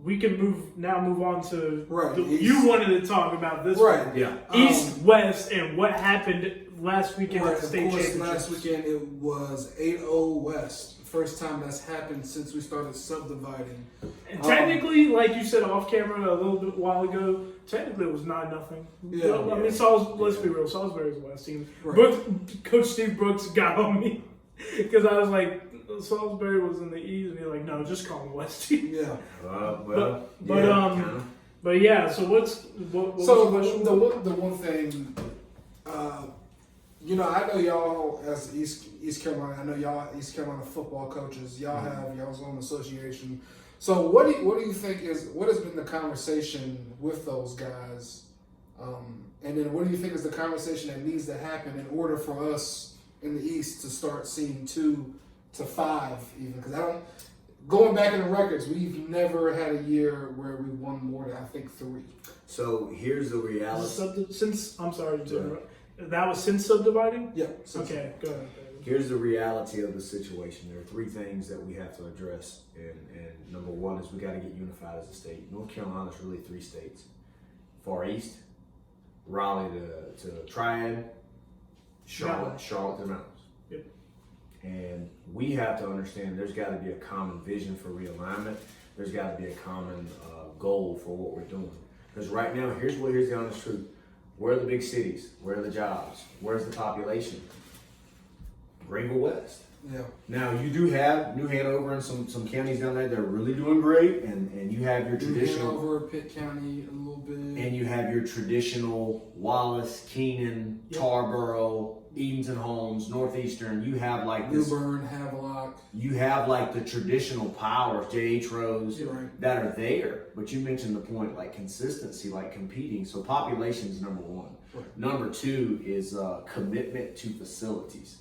we can move on to right. You wanted to talk about this right? one. Yeah, East West and what happened last weekend at the state of course, championships. last weekend it was 8-0 West. First time that's happened since we started subdividing. And technically, like you said off camera a little bit while ago, technically it was 9-0. Yeah. I mean, let's be real, Salisbury's the West team. Right. Coach Steve Brooks got on me because I was like, Salisbury was in the East, and he's like, no, just call them West team. Yeah. But yeah, so what's So the question? the one thing, I know y'all as East Carolina. I know y'all East Carolina football coaches. Y'all have y'all's own association. So what do you think what has been the conversation with those guys, and then what do you think is the conversation that needs to happen in order for us in the East to start seeing 2 to 5 even? Because going back in the records, we've never had a year where we won more than I think 3. So here's the reality. I'm sorry to interrupt. That was since subdividing? Yeah. Okay, go ahead. Here's the reality of the situation. There are 3 things that we have to address, and number 1 is we got to get unified as a state. North Carolina's really 3 states: Far East, Raleigh to Triad, Charlotte to the mountains. Yep. And we have to understand there's got to be a common vision for realignment. There's got to be a common goal for what we're doing. Because right now, here's the honest truth. Where are the big cities? Where are the jobs? Where's the population? Greenville West. Yeah. Now you do have New Hanover and some counties down there that are really doing great, and you have your traditional Hanover, Pitt County, a little bit, and you have your traditional Wallace, Keenan, Tarboro, Edenton Homes, Northeastern. You have like this. Newbern, Havelock. You have like the traditional powers, J.H. Rose, Right. that are there. But you mentioned the point, like consistency, like competing. So population is number 1. Right. Number 2 is commitment to facilities.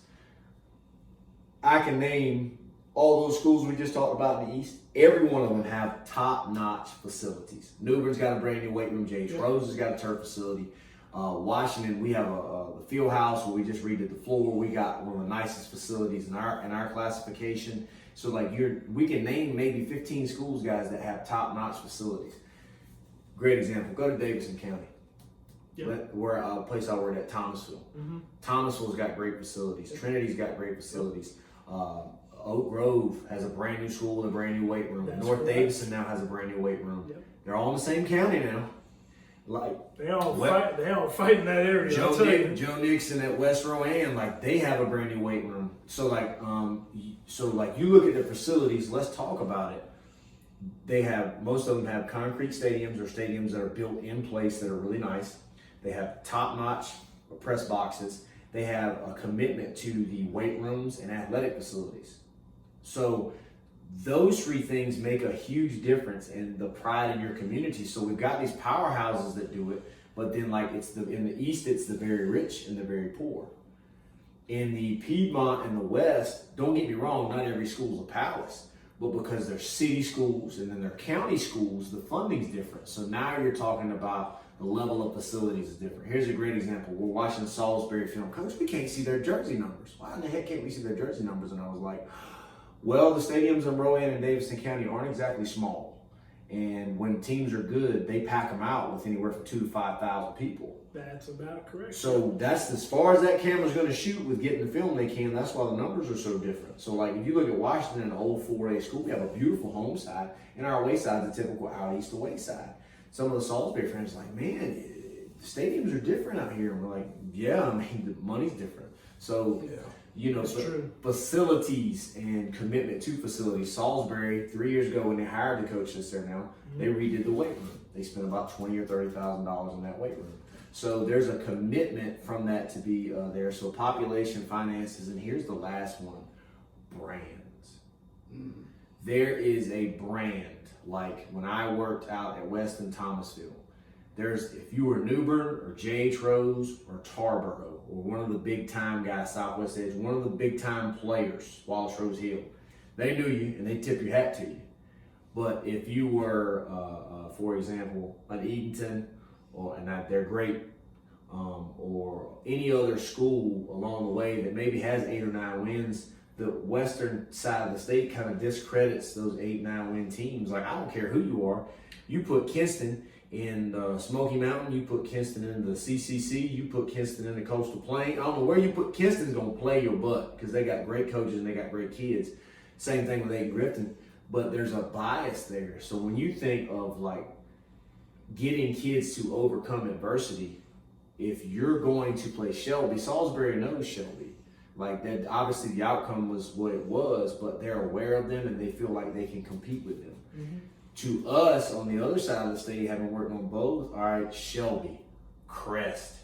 I can name all those schools we just talked about in the East. Every one of them have top-notch facilities. Newbern's got a brand new weight room. J.H. Rose has got a turf facility. Washington, we have the field house where we just redid the floor. We got one of the nicest facilities in our classification. So like we can name maybe 15 schools, guys, that have top-notch facilities. Great example. Go to Davidson County. Yep. Where a place I worked at, Thomasville. Mm-hmm. Thomasville's got great facilities. Trinity's got great facilities. Oak Grove has a brand new school with a brand new weight room. That's North correct. Davidson now has a brand new weight room. Yep. They're all in the same county now. Like They all fight in that area. Joe Nixon at West Rowan, like they have a brand new weight room. So like you look at their facilities. Let's talk about it. Most of them have concrete stadiums or stadiums that are built in place that are really nice. They have top-notch press boxes. They have a commitment to the weight rooms and athletic facilities. So those 3 things make a huge difference in the pride in your community. So we've got these powerhouses that do it, but then like in the East, it's the very rich and the very poor. In the Piedmont and the West, don't get me wrong, not every school's a palace, but because they're city schools and then they're county schools, the funding's different. So now you're talking about the level of facilities is different. Here's a great example. We're watching the Salisbury film. Coach, we can't see their jersey numbers. Why in the heck can't we see their jersey numbers? And I was like, well, the stadiums in Rowan and Davidson County aren't exactly small. And when teams are good, they pack them out with anywhere from 2,000 to 5,000 people. That's about correct. So that's as far as that camera's going to shoot with getting the film they can. That's why the numbers are so different. So like if you look at Washington, an old 4A school, we have a beautiful home side, and our away side is a typical out east away side. Some of the Salisbury fans are like, man, the stadiums are different out here. And we're like, yeah, I mean, the money's different. So, facilities and commitment to facilities. Salisbury, 3 years ago when they hired the coach that's there now, they redid the weight room. They spent about $20,000 or $30,000 in that weight room. So there's a commitment from that to be there. So population, finances, and here's the last one, brands. There is a brand. Like when I worked out at Weston Thomasville, if you were Newbern or J.H. Rose or Tarboro or one of the big time guys, Southwest Edge, one of the big time players, Wallace Rose Hill, they knew you and they tip your hat to you. But if you were, for example, an Edenton, they're great, or any other school along the way that maybe has 8 or 9 wins, the western side of the state kind of discredits those 8-9 win teams. Like, I don't care who you are. You put Kinston in the Smoky Mountain, you put Kinston in the CCC, you put Kinston in the Coastal Plain. I don't know where you put Kinston's going to play your butt because they got great coaches and they got great kids. Same thing with Aiden Grifton. But there's a bias there. So when you think of like getting kids to overcome adversity, if you're going to play Shelby, Salisbury knows Shelby. Like that, obviously the outcome was what it was, but they're aware of them and they feel like they can compete with them. Mm-hmm. To us, on the other side of the state, having worked on both, all right, Shelby, Crest,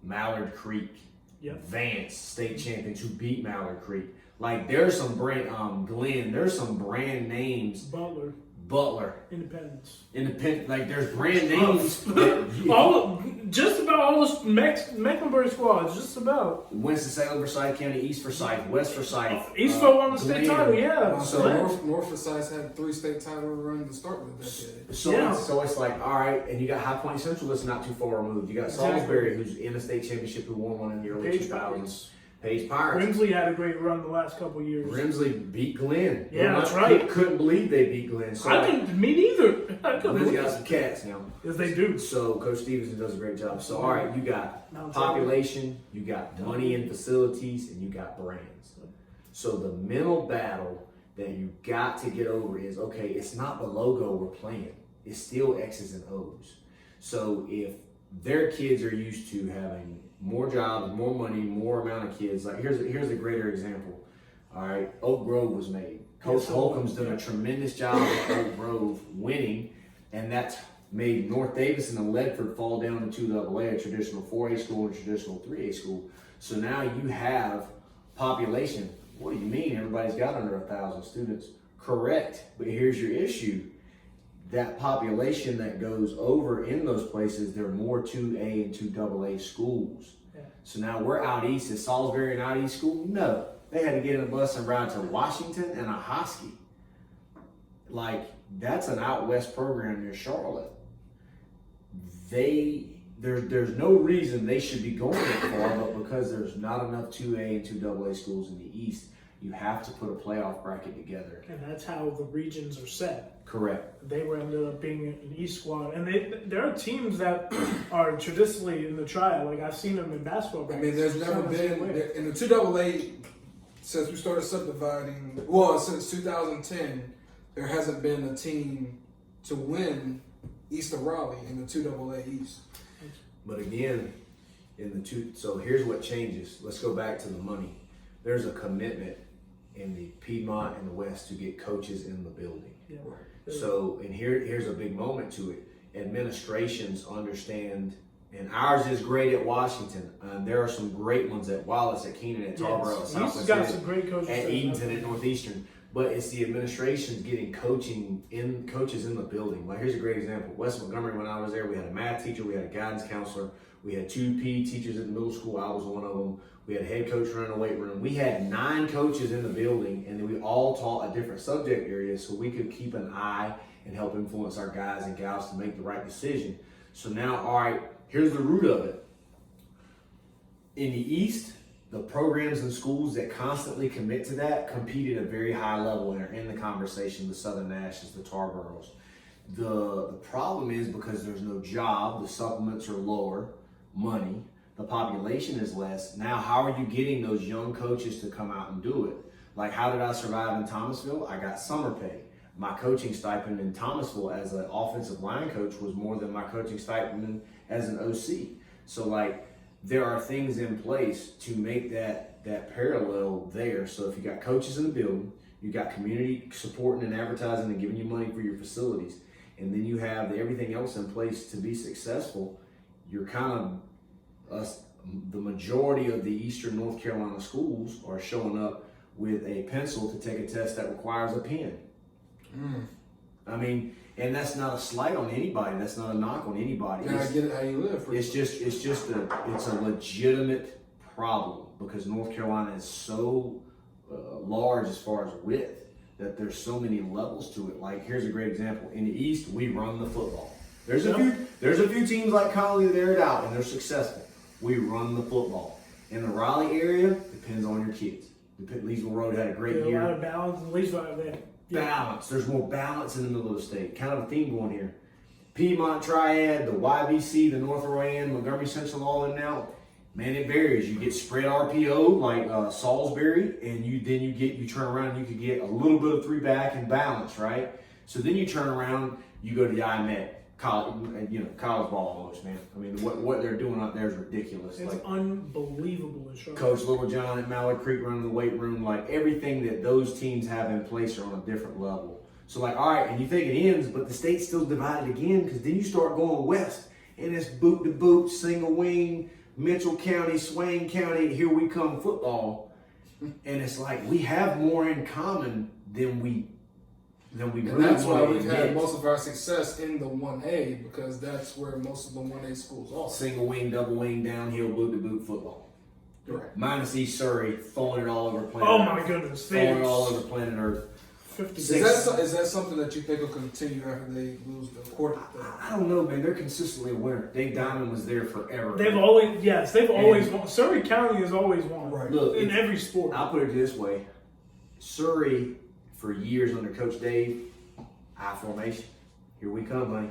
Mallard Creek, Vance, state champions who beat Mallard Creek. Like there's some brand, Glenn, there's some brand names. Butler. Independent. Like there's brand names. Just about all the Mecklenburg squads, just about. Winston-Salem, Forsyth County, East Forsyth, West Forsyth. Eastville won the state title, yeah. So North Forsyth had 3 state title run to start with that decade. So it's like, all right, and you got High Point Central that's not too far removed. You got Salisbury who's in a state championship who won one in the early 2000s. Paige Pirates. Grimsley had a great run the last couple of years. Grimsley beat Glenn. Yeah, that's right. Couldn't believe they beat Glenn. So me neither. Glenn's got some cats now. Yes, they do. So Coach Stevenson does a great job. So all right, you got population, you got money and facilities, and you got brands. So the mental battle that you got to get over is, okay, it's not the logo we're playing. It's still X's and O's. So if their kids are used to having more jobs, more money, more amount of kids. Like here's a greater example. All right, Oak Grove was made. Coach Holcomb's done a tremendous job with Oak Grove winning, and that's made North Davidson and Ledford fall down into AA, a traditional 4A school and a traditional 3A school. So now you have population. What do you mean? Everybody's got under 1,000 students. Correct, but here's your issue. That population that goes over in those places, there are more 2A and 2AA schools. Yeah. So now we're out east. Is Salisbury an out east school? No. They had to get in a bus and ride to Washington and a Hosky. Like, that's an out west program near Charlotte. There's no reason they should be going that far, but because there's not enough 2A and 2AA schools in the east, you have to put a playoff bracket together. And that's how the regions are set. Correct. They were ended up being an East squad. And there are teams that are traditionally in the triad. Like, I've seen them in basketball brackets. I mean, there's never been, in the 2AA, since we started subdividing, since 2010, there hasn't been a team to win east of Raleigh in the 2AA East. But again, so here's what changes. Let's go back to the money. There's a commitment in the Piedmont and the West to get coaches in the building. Yeah. So, and here's a big moment to it. Administrations understand, and ours is great at Washington. There are some great ones at Wallace, at Keenan, at Tarboro, at Southwest, got some great coaches at Edenton, at Northeastern. But it's the administrations getting coaches in the building. Like, here's a great example. West Montgomery, when I was there, we had a math teacher, we had a guidance counselor, we had 2 PE teachers at the middle school. I was one of them. We had a head coach running the weight room. We had 9 coaches in the building, and we all taught a different subject area so we could keep an eye and help influence our guys and gals to make the right decision. So now, all right, here's the root of it. In the East, the programs and schools that constantly commit to that compete at a very high level and are in the conversation, the Southern Nashes, the Tarboroughs. The problem is because there's no job, the supplements are lower, money, the population is less. Now, how are you getting those young coaches to come out and do it? Like, how did I survive in Thomasville? I got summer pay. My coaching stipend in Thomasville as an offensive line coach was more than my coaching stipend as an OC. So, like, there are things in place to make that parallel there. So if you got coaches in the building, you got community supporting and advertising and giving you money for your facilities, and then you have everything else in place to be successful, you're kind of the majority of the Eastern North Carolina schools are showing up with a pencil to take a test that requires a pen. I mean, and that's not a slight on anybody. That's not a knock on anybody. And I get it how you live. It's a legitimate problem because North Carolina is so large as far as width that there's so many levels to it. Like, here's a great example. In the East, we run the football. There's a few teams like Conley that air it out and they're successful. We run the football. In the Raleigh area, depends on your kids. Leesville Road had a great A year. lot of balance. At least Balance. There's more balance in the middle of the state. Kind of a theme going here. Piedmont Triad, the YBC, the North Rowan, Montgomery Central, all in now. Man, it varies. You get spread RPO like Salisbury, and you turn around and you could get a little bit of 3-back and balance, right? So then you turn around, you go to the IMET, college ball almost, man. I mean, what they're doing out there is ridiculous. It's like, unbelievable. Coach Little John at Mallard Creek running the weight room, like everything that those teams have in place are on a different level. So like, all right, and you think it ends, but the state's still divided again because then you start going west, and it's boot to boot, single wing, Mitchell County, Swain County, here we come football, and it's like we have more in common than we And really that's why want to we've had admit. most of our success in the 1A because that's where most of the 1A schools are. Single wing, double wing, downhill, boot to boot football. Right. Minus East Surrey, throwing it all over planet Oh Earth. my goodness. Throwing it all over planet Earth. 50. Is that something that you think will continue after they lose the quarterback? I don't know, man. They're consistently a winner. Dave Diamond was there forever. They've always won. Surrey County has always won. Right. Look, In every sport. I'll put it this way. Surrey, for years under Coach Dave, I formation. Here we come, buddy.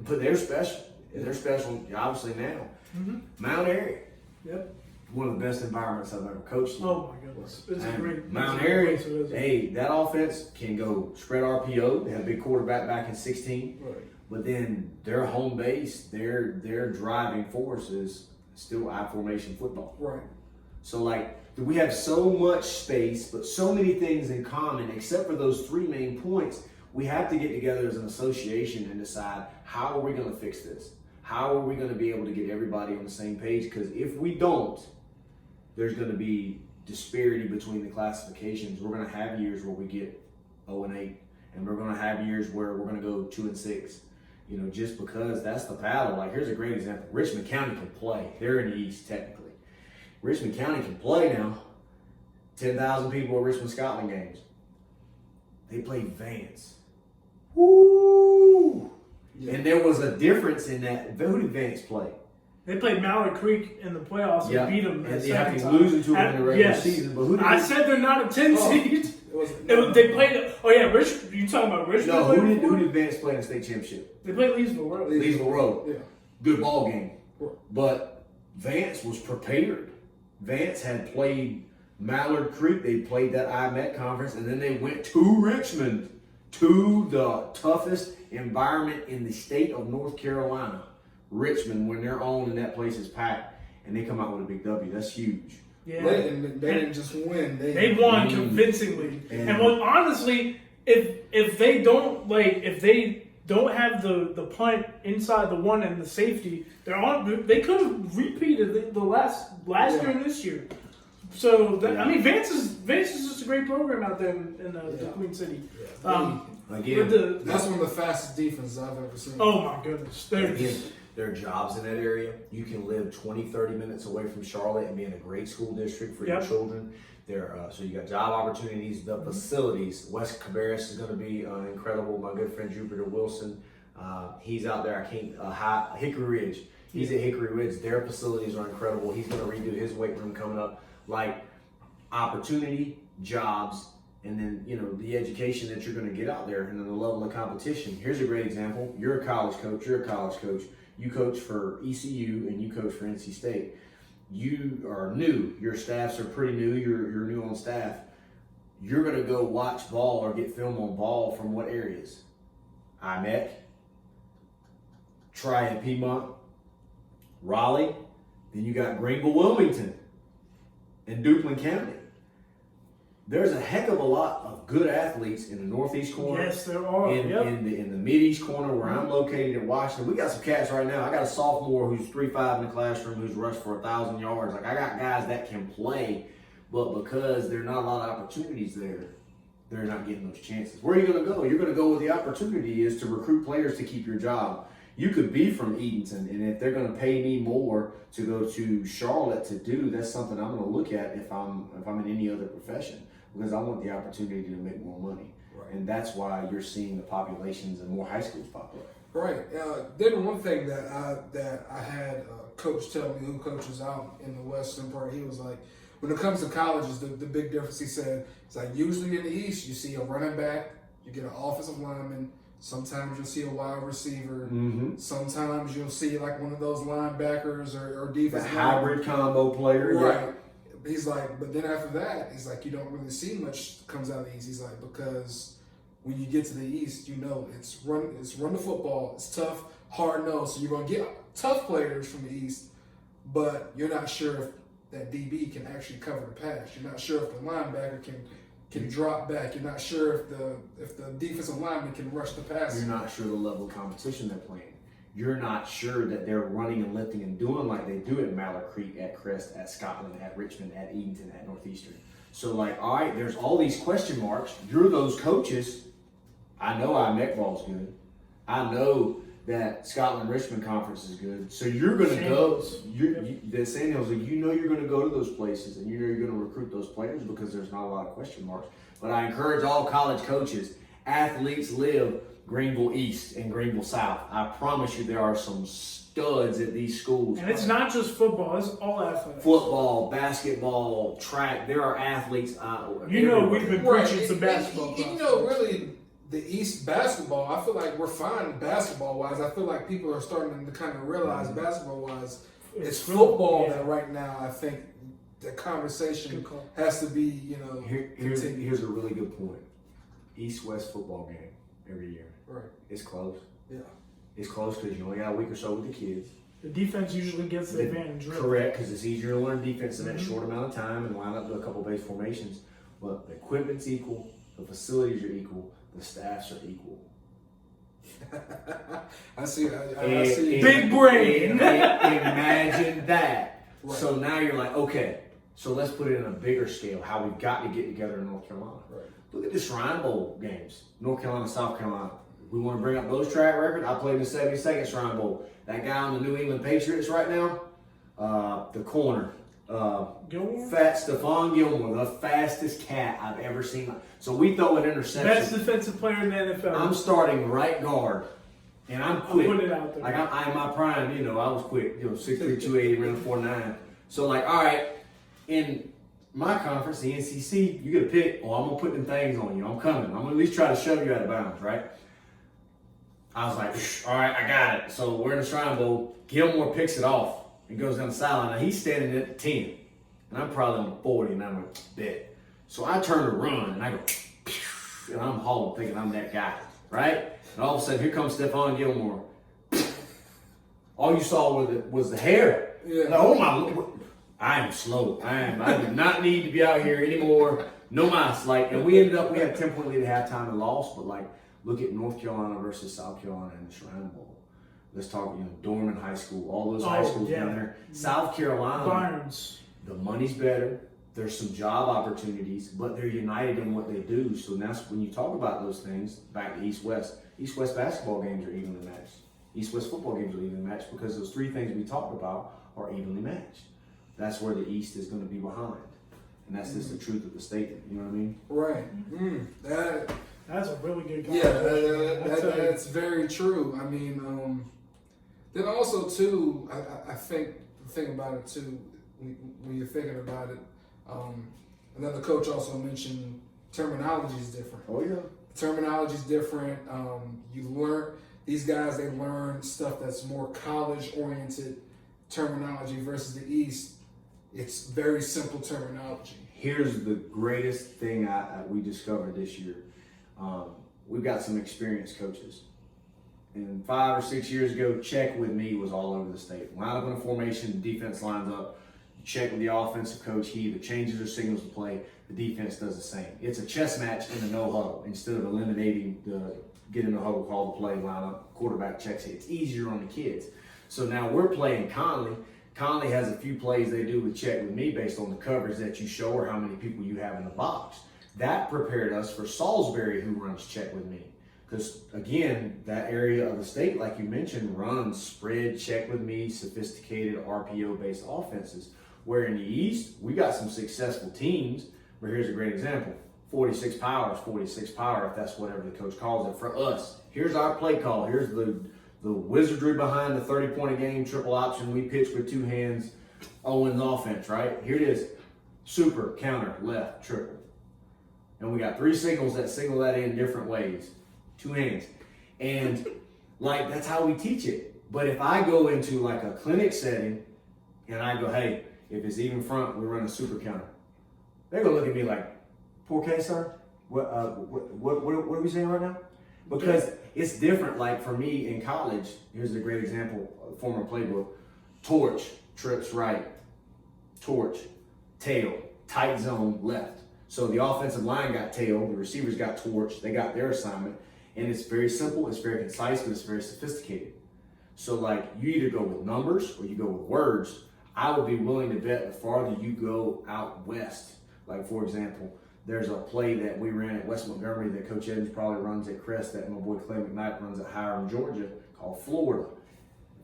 But they're special. They're special, obviously, now. Mm-hmm. Mount Airy, Yep. one of the best environments I've ever coached in. Oh my goodness. It's a And great Mount it's a Airy, great place to visit. hey, that offense can go spread RPO. They had a big quarterback back in 16. Right. But then their home base, their driving force is still I formation football. Right. So like we have so much space, but so many things in common, except for those 3 main points. We have to get together as an association and decide how are we going to fix this? How are we going to be able to get everybody on the same page? Because if we don't, there's going to be disparity between the classifications. We're going to have years where we get 0-8, and we're going to have years where we're going to go 2-6. You know, just because that's the battle. Like, here's a great example. Richmond County can play. They're in the East, technically. Richmond County can play now. 10,000 people at Richmond Scotland games. They played Vance. Woo! Yeah. And there was a difference in that. Who did Vance play? They played Mallard Creek in the playoffs and beat them. And the they have second to time. lose to them in the regular Yes. season. But who did I they, said they're not a 10 seed. They played. Oh yeah, you talking about Richmond? no, played before? who did Vance play in the state championship? They played Leesville Road. Leesville Road. Yeah. Good ball game. Right. But Vance was prepared. Vance had played Mallard Creek. They played that IMET conference, and then they went to Richmond, to the toughest environment in the state of North Carolina. Richmond, when they're on and that place is packed, and they come out with a big W. That's huge. Yeah. They didn't just win. They won Mm. convincingly. And- And well, honestly, if they don't have the punt inside the 1 and the safety, they could have repeated the last year and this year. So I mean, Vance is just a great program out there in the Queen City. Again, with the- That's one of the fastest defenses I've ever seen. oh my goodness, Again, there are jobs in that area. You can live 20, 30 minutes away from Charlotte and be in a great school district for your Yep. children. So you got job opportunities, the facilities. West Cabarrus is going to be incredible. My good friend Jupiter Wilson, he's out there. Hickory Ridge. He's at Hickory Ridge. Their facilities are incredible. He's going to redo his weight room coming up. Like opportunity, jobs, and then, you know, the education that you're going to get out there and then the level of competition. Here's a great example. You're a college coach. You coach for ECU and you coach for NC State. You are new. Your staffs are pretty new. You're new on staff. You're going to go watch ball or get film on ball from what areas? IMEC, Triad Piedmont, Raleigh. Then you got Greenville, Wilmington, and Duplin County. There's a heck of a lot of good athletes in the northeast corner. yes, there are. In the mid-east corner where I'm located in Washington, we got some cats right now. I got a sophomore who's 3.5 in the classroom who's rushed for 1,000 yards. Like, I got guys that can play, but because there are not a lot of opportunities there, they're not getting those chances. Where are you going to go? You're going to go where the opportunity is to recruit players to keep your job. You could be from Edenton, and if they're going to pay me more to go to Charlotte to do, that's something I'm going to look at if I'm in any other profession, because I want the opportunity to make more money. Right. And that's why you're seeing the populations and more high schools pop up. Right. Then one thing that I had Coach tell me, who coaches out in the western part, he was like, when it comes to colleges, the big difference he said is like usually in the East you see a running back, you get an offensive lineman. Sometimes you'll see a wide receiver. Mm-hmm. Sometimes you'll see like one of those linebackers or defense The hybrid combo player. Right. Yeah. He's like, but then after that, he's like, you don't really see much comes out of the East. He's like, because when you get to the East, you know it's run the football. It's tough, hard nosed. So you're gonna get tough players from the East, but you're not sure if that DB can actually cover the pass. You're not sure if the linebacker can drop back. You're not sure if the defensive lineman can rush the pass. You're not sure the level of competition they're playing. You're not sure that they're running and lifting and doing like they do at Mallard Creek, at Crest, at Scotland, at Richmond, at Edenton, at Northeastern. So like, all right, there's all these question marks. You're those coaches. I know IMEC ball's good. I know that Scotland-Richmond conference is good. So you're going to go. The Sand Hills, you know you're going to go to those places and you know you're going to recruit those players because there's not a lot of question marks. But I encourage all college coaches, athletes live Greenville East and Greenville South. I promise you there are some studs at these schools. And it's not just football, it's all athletics. Football, basketball, track. There are athletes. We've been Right. preaching some basketball. You know, really, the East basketball, I feel like we're fine basketball-wise. I feel like people are starting to kind of realize basketball-wise, it's football that right now I think the conversation has to be, you know, Here's a really good point. East-West football game every year. right. It's close. Yeah. It's close because you only got a week or so with the kids. The defense usually gets the advantage. Really. Correct, because it's easier to learn defense in that short amount of time and line up to a couple base formations. But the equipment's equal, the facilities are equal, the staffs are equal. I see. I see. Big brain. Imagine that. Right. So now you're like, okay, so let's put it in a bigger scale, how we've got to get together in North Carolina. Right. Look at the Shrine Bowl games, North Carolina, South Carolina. We want to bring up those track records. I played in the 72nd Shrine Bowl. That guy on the New England Patriots right now, the corner, Fat Stephon Gilmore, the fastest cat I've ever seen. So we throw an interception. Best defensive player in the NFL. I'm starting right guard, and I'm quick. I'll put it out there. Like I'm in my prime, you know, I was quick. 6'3", 280, running 4'9". So like, all right, in my conference, the NCC, you get a pick. Oh, I'm gonna put them things on you. I'm coming. I'm gonna at least try to shove you out of bounds, right? I was like, all right, I got it. So we're in the Shrine Bowl. Gilmore picks it off and goes down the sideline. Now he's standing at the 10, and I'm probably on the 40, and I'm like, bet. So I turn to run, and I go, and I'm hauling, thinking I'm that guy, right? And all of a sudden, here comes Stephon Gilmore. All you saw was the hair. Yeah. Like, oh my, I am slow. I do not need to be out here anymore. No mas. Like, and we had a 10-point lead at halftime and lost, but like, look at North Carolina versus South Carolina in the Shrine Bowl. Let's talk, Dorman High School, all those high schools down there. South Carolina, Barnes. The money's better. There's some job opportunities, but they're united in what they do. So that's when you talk about those things, back to East-West. East-West basketball games are evenly matched. East-West football games are evenly matched because those three things we talked about are evenly matched. That's where the East is going to be behind. And that's just the truth of the statement. You know what I mean? Right. That's a really good guy. Yeah, that's very true. I mean, then also too, I think the thing about it too, when you're thinking about it, another coach also mentioned terminology is different. Oh yeah. Terminology is different. You learn, these guys, they learn stuff that's more college oriented terminology versus the East. It's very simple terminology. Here's the greatest thing we discovered this year. We've got some experienced coaches. And 5 or 6 years ago, check with me was all over the state. Line up in a formation, the defense lines up. You check with the offensive coach. He either changes or signals the play. The defense does the same. It's a chess match in the no huddle. Instead of eliminating the get in the huddle, call the play, line up, quarterback checks it. It's easier on the kids. So now we're playing Conley. Conley has a few plays they do with check with me based on the coverage that you show or how many people you have in the box. That prepared us for Salisbury, who runs check with me. Because, again, that area of the state, like you mentioned, runs spread, check with me, sophisticated RPO-based offenses. Where in the East, we got some successful teams, but here's a great example. 46 power is 46 power, if that's whatever the coach calls it. For us, here's our play call. Here's the wizardry behind the 30-point a game triple option. We pitch with two hands, Owens offense, right? Here it is. super, counter, left, triple. And we got 3 signals that signal that in different ways. 2 hands. And like, that's how we teach it. But if I go into like a clinic setting and I go, hey, if it's even front, we run a super counter. They're gonna look at me like, poor case, sir? What are we saying right now? Because it's different. Like for me in college, here's a great example, former playbook. Torch, trips right. Torch, tail, tight zone, left. So the offensive line got tail, the receivers got torch, they got their assignment. And it's very simple, it's very concise, but it's very sophisticated. So like you either go with numbers or you go with words. I would be willing to bet the farther you go out west, like for example, there's a play that we ran at West Montgomery that Coach Evans probably runs at Crest that my boy Clay McKnight runs at Hiram, Georgia, called Florida.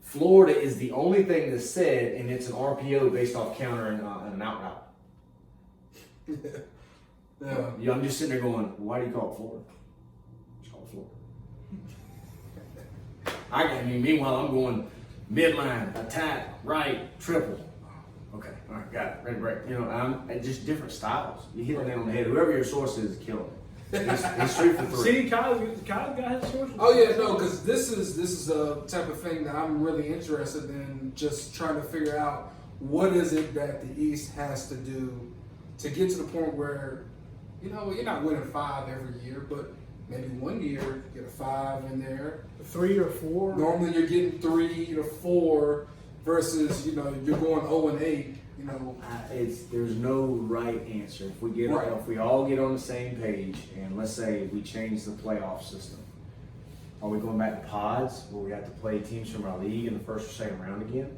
Florida is the only thing that's said, and it's an RPO based off counter and an out route. Yeah, I'm just sitting there going, why do you call it Florida? It's called Florida. Meanwhile, I'm going midline, attack, right, triple. Okay, all right, got it, ready to break. I'm just different styles. You hit it on the head. Whoever your source is killing it. He's 3 for 3. See, Kyle got his sources. Oh yeah, no, because this is a type of thing that I'm really interested in, just trying to figure out what is it that the East has to do to get to the point where, you're not winning 5 every year, but maybe one year get a 5 in there. 3 or 4. Normally you're getting 3 to 4 versus, you're going 0-8. There's no right answer. If we all get on the same page, and let's say we change the playoff system, are we going back to pods where we have to play teams from our league in the first or second round again?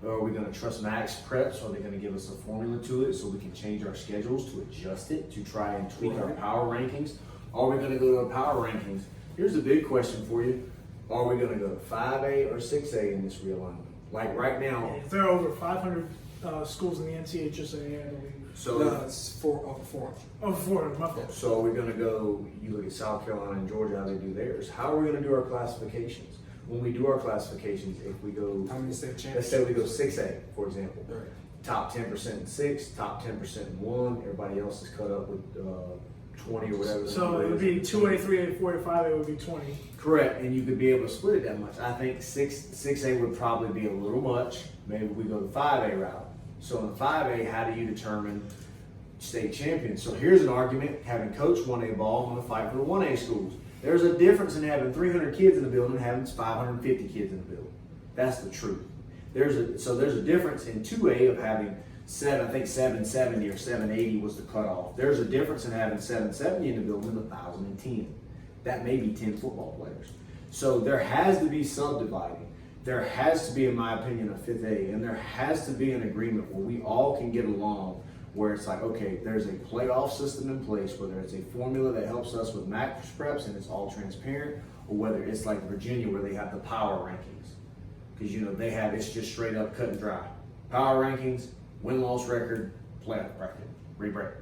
Or are we going to trust max preps? Are they going to give us a formula to it so we can change our schedules to adjust it, to try and tweak our power rankings? Are we going to go to the power rankings? Here's the big question for you. Are we going to go to 5A or 6A in this realignment? Like right now. There are over 500 schools in the NCHSA, I believe. So it's 4. Oh, 400, my fault. So we're going to go, you look at South Carolina and Georgia, how they do theirs. How are we going to do our classifications? When we do our classifications, if we go, how many state championships? let's say we go 6A, for example. Right. Top 10% in 6, top 10% in 1. Everybody else is cut up with 20 or whatever. So it would be 2A, 3A, 4A, 5A would be 20. Correct, and you could be able to split it that much. I think 6A would probably be a little much. Maybe we go the 5A route. So in the 5A, how do you determine state champions? So here's an argument, having coached 1A ball, I'm going to fight for the 1A schools. There's a difference in having 300 kids in the building and having 550 kids in the building. That's the truth. There's a difference in 2A of having 770 or 780 was the cutoff. There's a difference in having 770 in the building and 1,010. That may be 10 football players. So there has to be subdividing. There has to be, in my opinion, a 5A, and there has to be an agreement where we all can get along, where it's like, okay, there's a playoff system in place, whether it's a formula that helps us with max preps and it's all transparent, or whether it's like Virginia where they have the power rankings. Because, it's just straight up cut and dry. Power rankings, win-loss record, playoff bracket, re-break.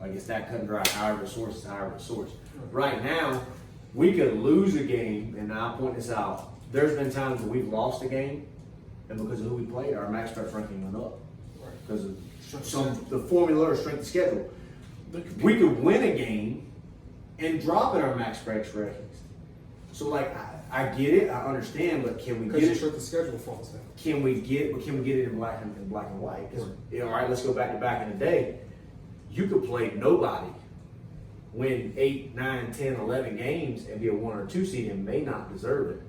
Like it's that cut and dry, however the source is however the source. Right now, we could lose a game, and I'll point this out. There's been times where we've lost a game, and because of who we played, our max prep ranking went up. Because of the formula or strength of schedule. We could win a game and drop in our max prep rankings. So like I get it, I understand, but can we get it? Because your schedule falls down. Can we get it in black and white? Because all right, let's go back to back in the day. You could play nobody, win 8, 9, 10, 11 games, and be a 1 or 2 seed and may not deserve it.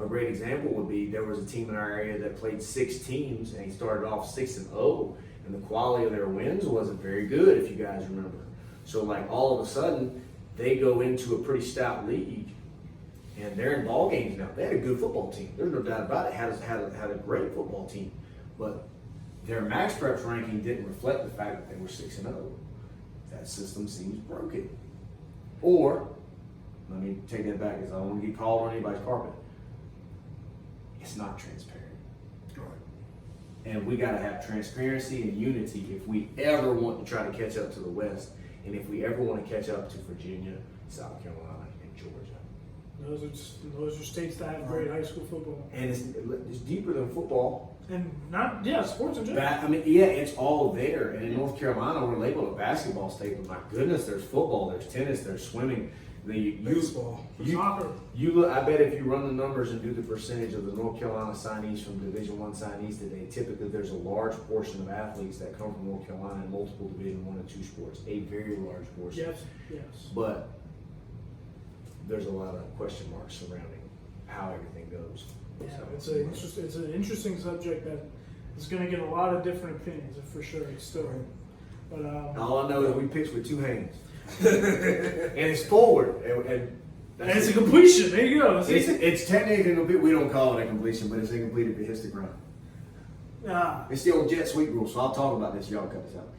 A great example would be there was a team in our area that played 6 teams and he started off 6-0, and the quality of their wins wasn't very good, if you guys remember. So like all of a sudden they go into a pretty stout league and they're in ball games now. They had a good football team. There's no doubt about it. Had a great football team, but their max preps ranking didn't reflect the fact that they were 6-0. That system seems broken. Or let me take that back because I don't want to get called on anybody's carpet. It's not transparent. Right. And we got to have transparency and unity if we ever want to try to catch up to the West, and if we ever want to catch up to Virginia, South Carolina, and Georgia. Those are states that have great high school football. And it's deeper than football. And sports in general. It's all there. And in North Carolina, we're labeled a basketball state, but my goodness, there's football, there's tennis, there's swimming. Baseball. Soccer. You look. I bet if you run the numbers and do the percentage of the North Carolina signees from Division I signees today, typically there's a large portion of athletes that come from North Carolina in multiple Division I and II sports. A very large portion. Yes. But there's a lot of question marks surrounding how everything goes. Yeah, it's an interesting subject that is going to get a lot of different opinions for sure. Still, but all I know is we pitch with two hands. And it's forward, and it's a completion. There you go. It's technically, we don't call it a completion, but it's incomplete if it hits the ground. It's the old jet sweep rule, so I'll talk about this. Y'all cut this out.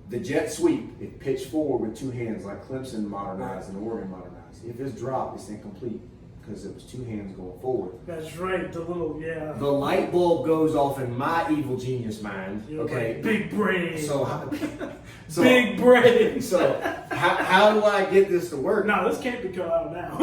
The jet sweep, if pitched forward with two hands, like Clemson modernized and Oregon modernized, if it's dropped, it's incomplete because it was two hands going forward. That's right. The light bulb goes off in my evil genius mind. Okay, like, big brain. So big brain. So how do I get this to work? No, this can't be cut out now.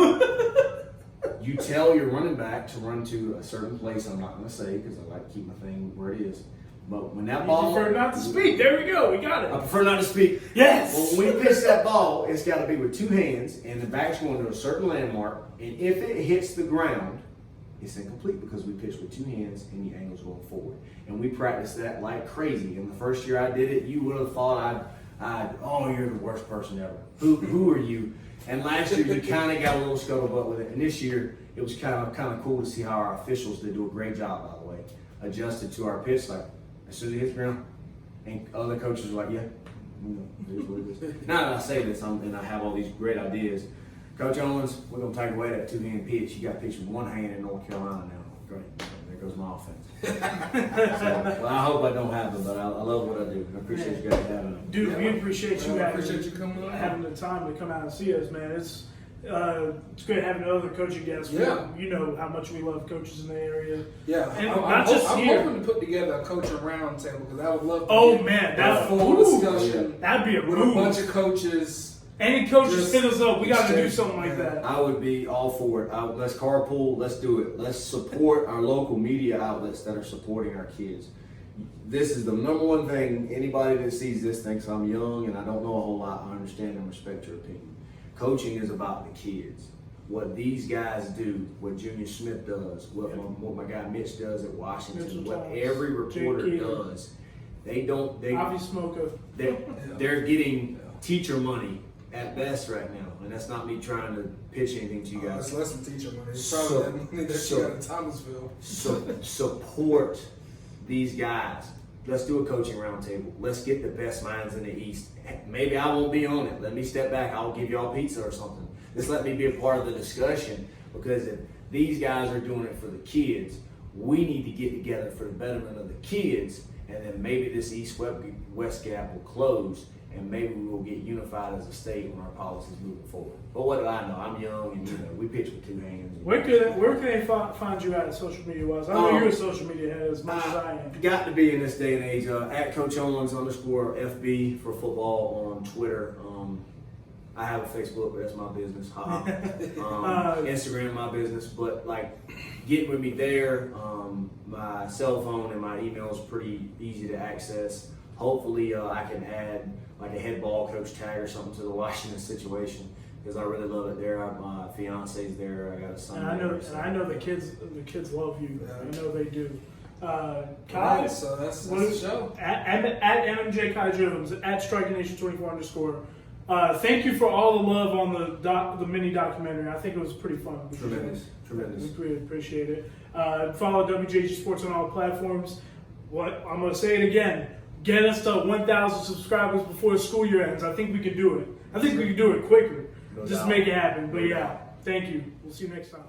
You tell your running back to run to a certain place. I'm not going to say because I like to keep my thing where it is. But when that ball, you prefer not to speak. There we go. We got it. I prefer not to speak. Yes. Well, when we pitch that ball, it's got to be with two hands, and the back's going to a certain landmark. And if it hits the ground, it's incomplete because we pitched with two hands and the angle's going forward. And we practiced that like crazy. And the first year I did it, you would have thought oh, you're the worst person ever. Who are you? And last year you kind of got a little scuttlebutt with it. And this year it was kind of cool to see how our officials did do a great job, by the way, adjusted to our pitch. Like as soon as it hits the ground, and other coaches were like, yeah, it is what it is. Now that I say this, and I have all these great ideas. Coach Owens, we're going to take away that two-hand pitch. You got to pitch with one hand in North Carolina now. Great. There goes my offense. So, I hope I don't have them, but I love what I do. I appreciate you guys having me. Dude, we appreciate you coming on. having the time to come out and see us, man. It's great having another coaching guest. Yeah. You know how much we love coaches in the area. Yeah. And I'm here. hoping to put together a coaching roundtable because I would love to that full discussion that'd be a with move. a bunch of coaches. Any coaches hit us up. We got to do something like that. I would be all for it. Let's carpool. Let's do it. Let's support our local media outlets that are supporting our kids. This is the number one thing. Anybody that sees this thinks I'm young and I don't know a whole lot. I understand and respect your opinion. Coaching is about the kids. What these guys do, what Junior Smith does, what my guy Mitch does at Washington, what every reporter does. They're getting teacher money at best right now, and that's not me trying to pitch anything to you guys. It's less than teacher money. It's probably that money that you got in Thomasville. Support these guys. Let's do a coaching roundtable. Let's get the best minds in the East. Maybe I won't be on it. Let me step back. I'll give y'all pizza or something. Just let me be a part of the discussion, because if these guys are doing it for the kids, we need to get together for the betterment of the kids, and then maybe this East-West gap will close, and maybe we will get unified as a state when our policies moving forward. But what do I know? I'm young, and we pitch with two hands. Where can they find you at social media wise? I know you're a social media head as much as I am. Got to be in this day and age. At Coach Owens _FB for football on Twitter. I have a Facebook, but that's my business. Instagram, my business. But get with me there. My cell phone and my email is pretty easy to access. Hopefully, I can add a head ball coach tag or something to the Washington situation, because I really love it there. My fiance's there. I got a son. I know the kids love you. Yeah. I know they do. Kai, so that's the show. At MMJ Kai Jones, at Striking Nation 24 _. Thank you for all the love on the mini documentary. I think it was pretty fun. Tremendous. We appreciate it. Follow WJG Sports on all platforms. I'm going to say it again. Get us to 1,000 subscribers before the school year ends. I think we can do it. I think we can do it quicker. Just make it happen. But yeah, thank you. We'll see you next time.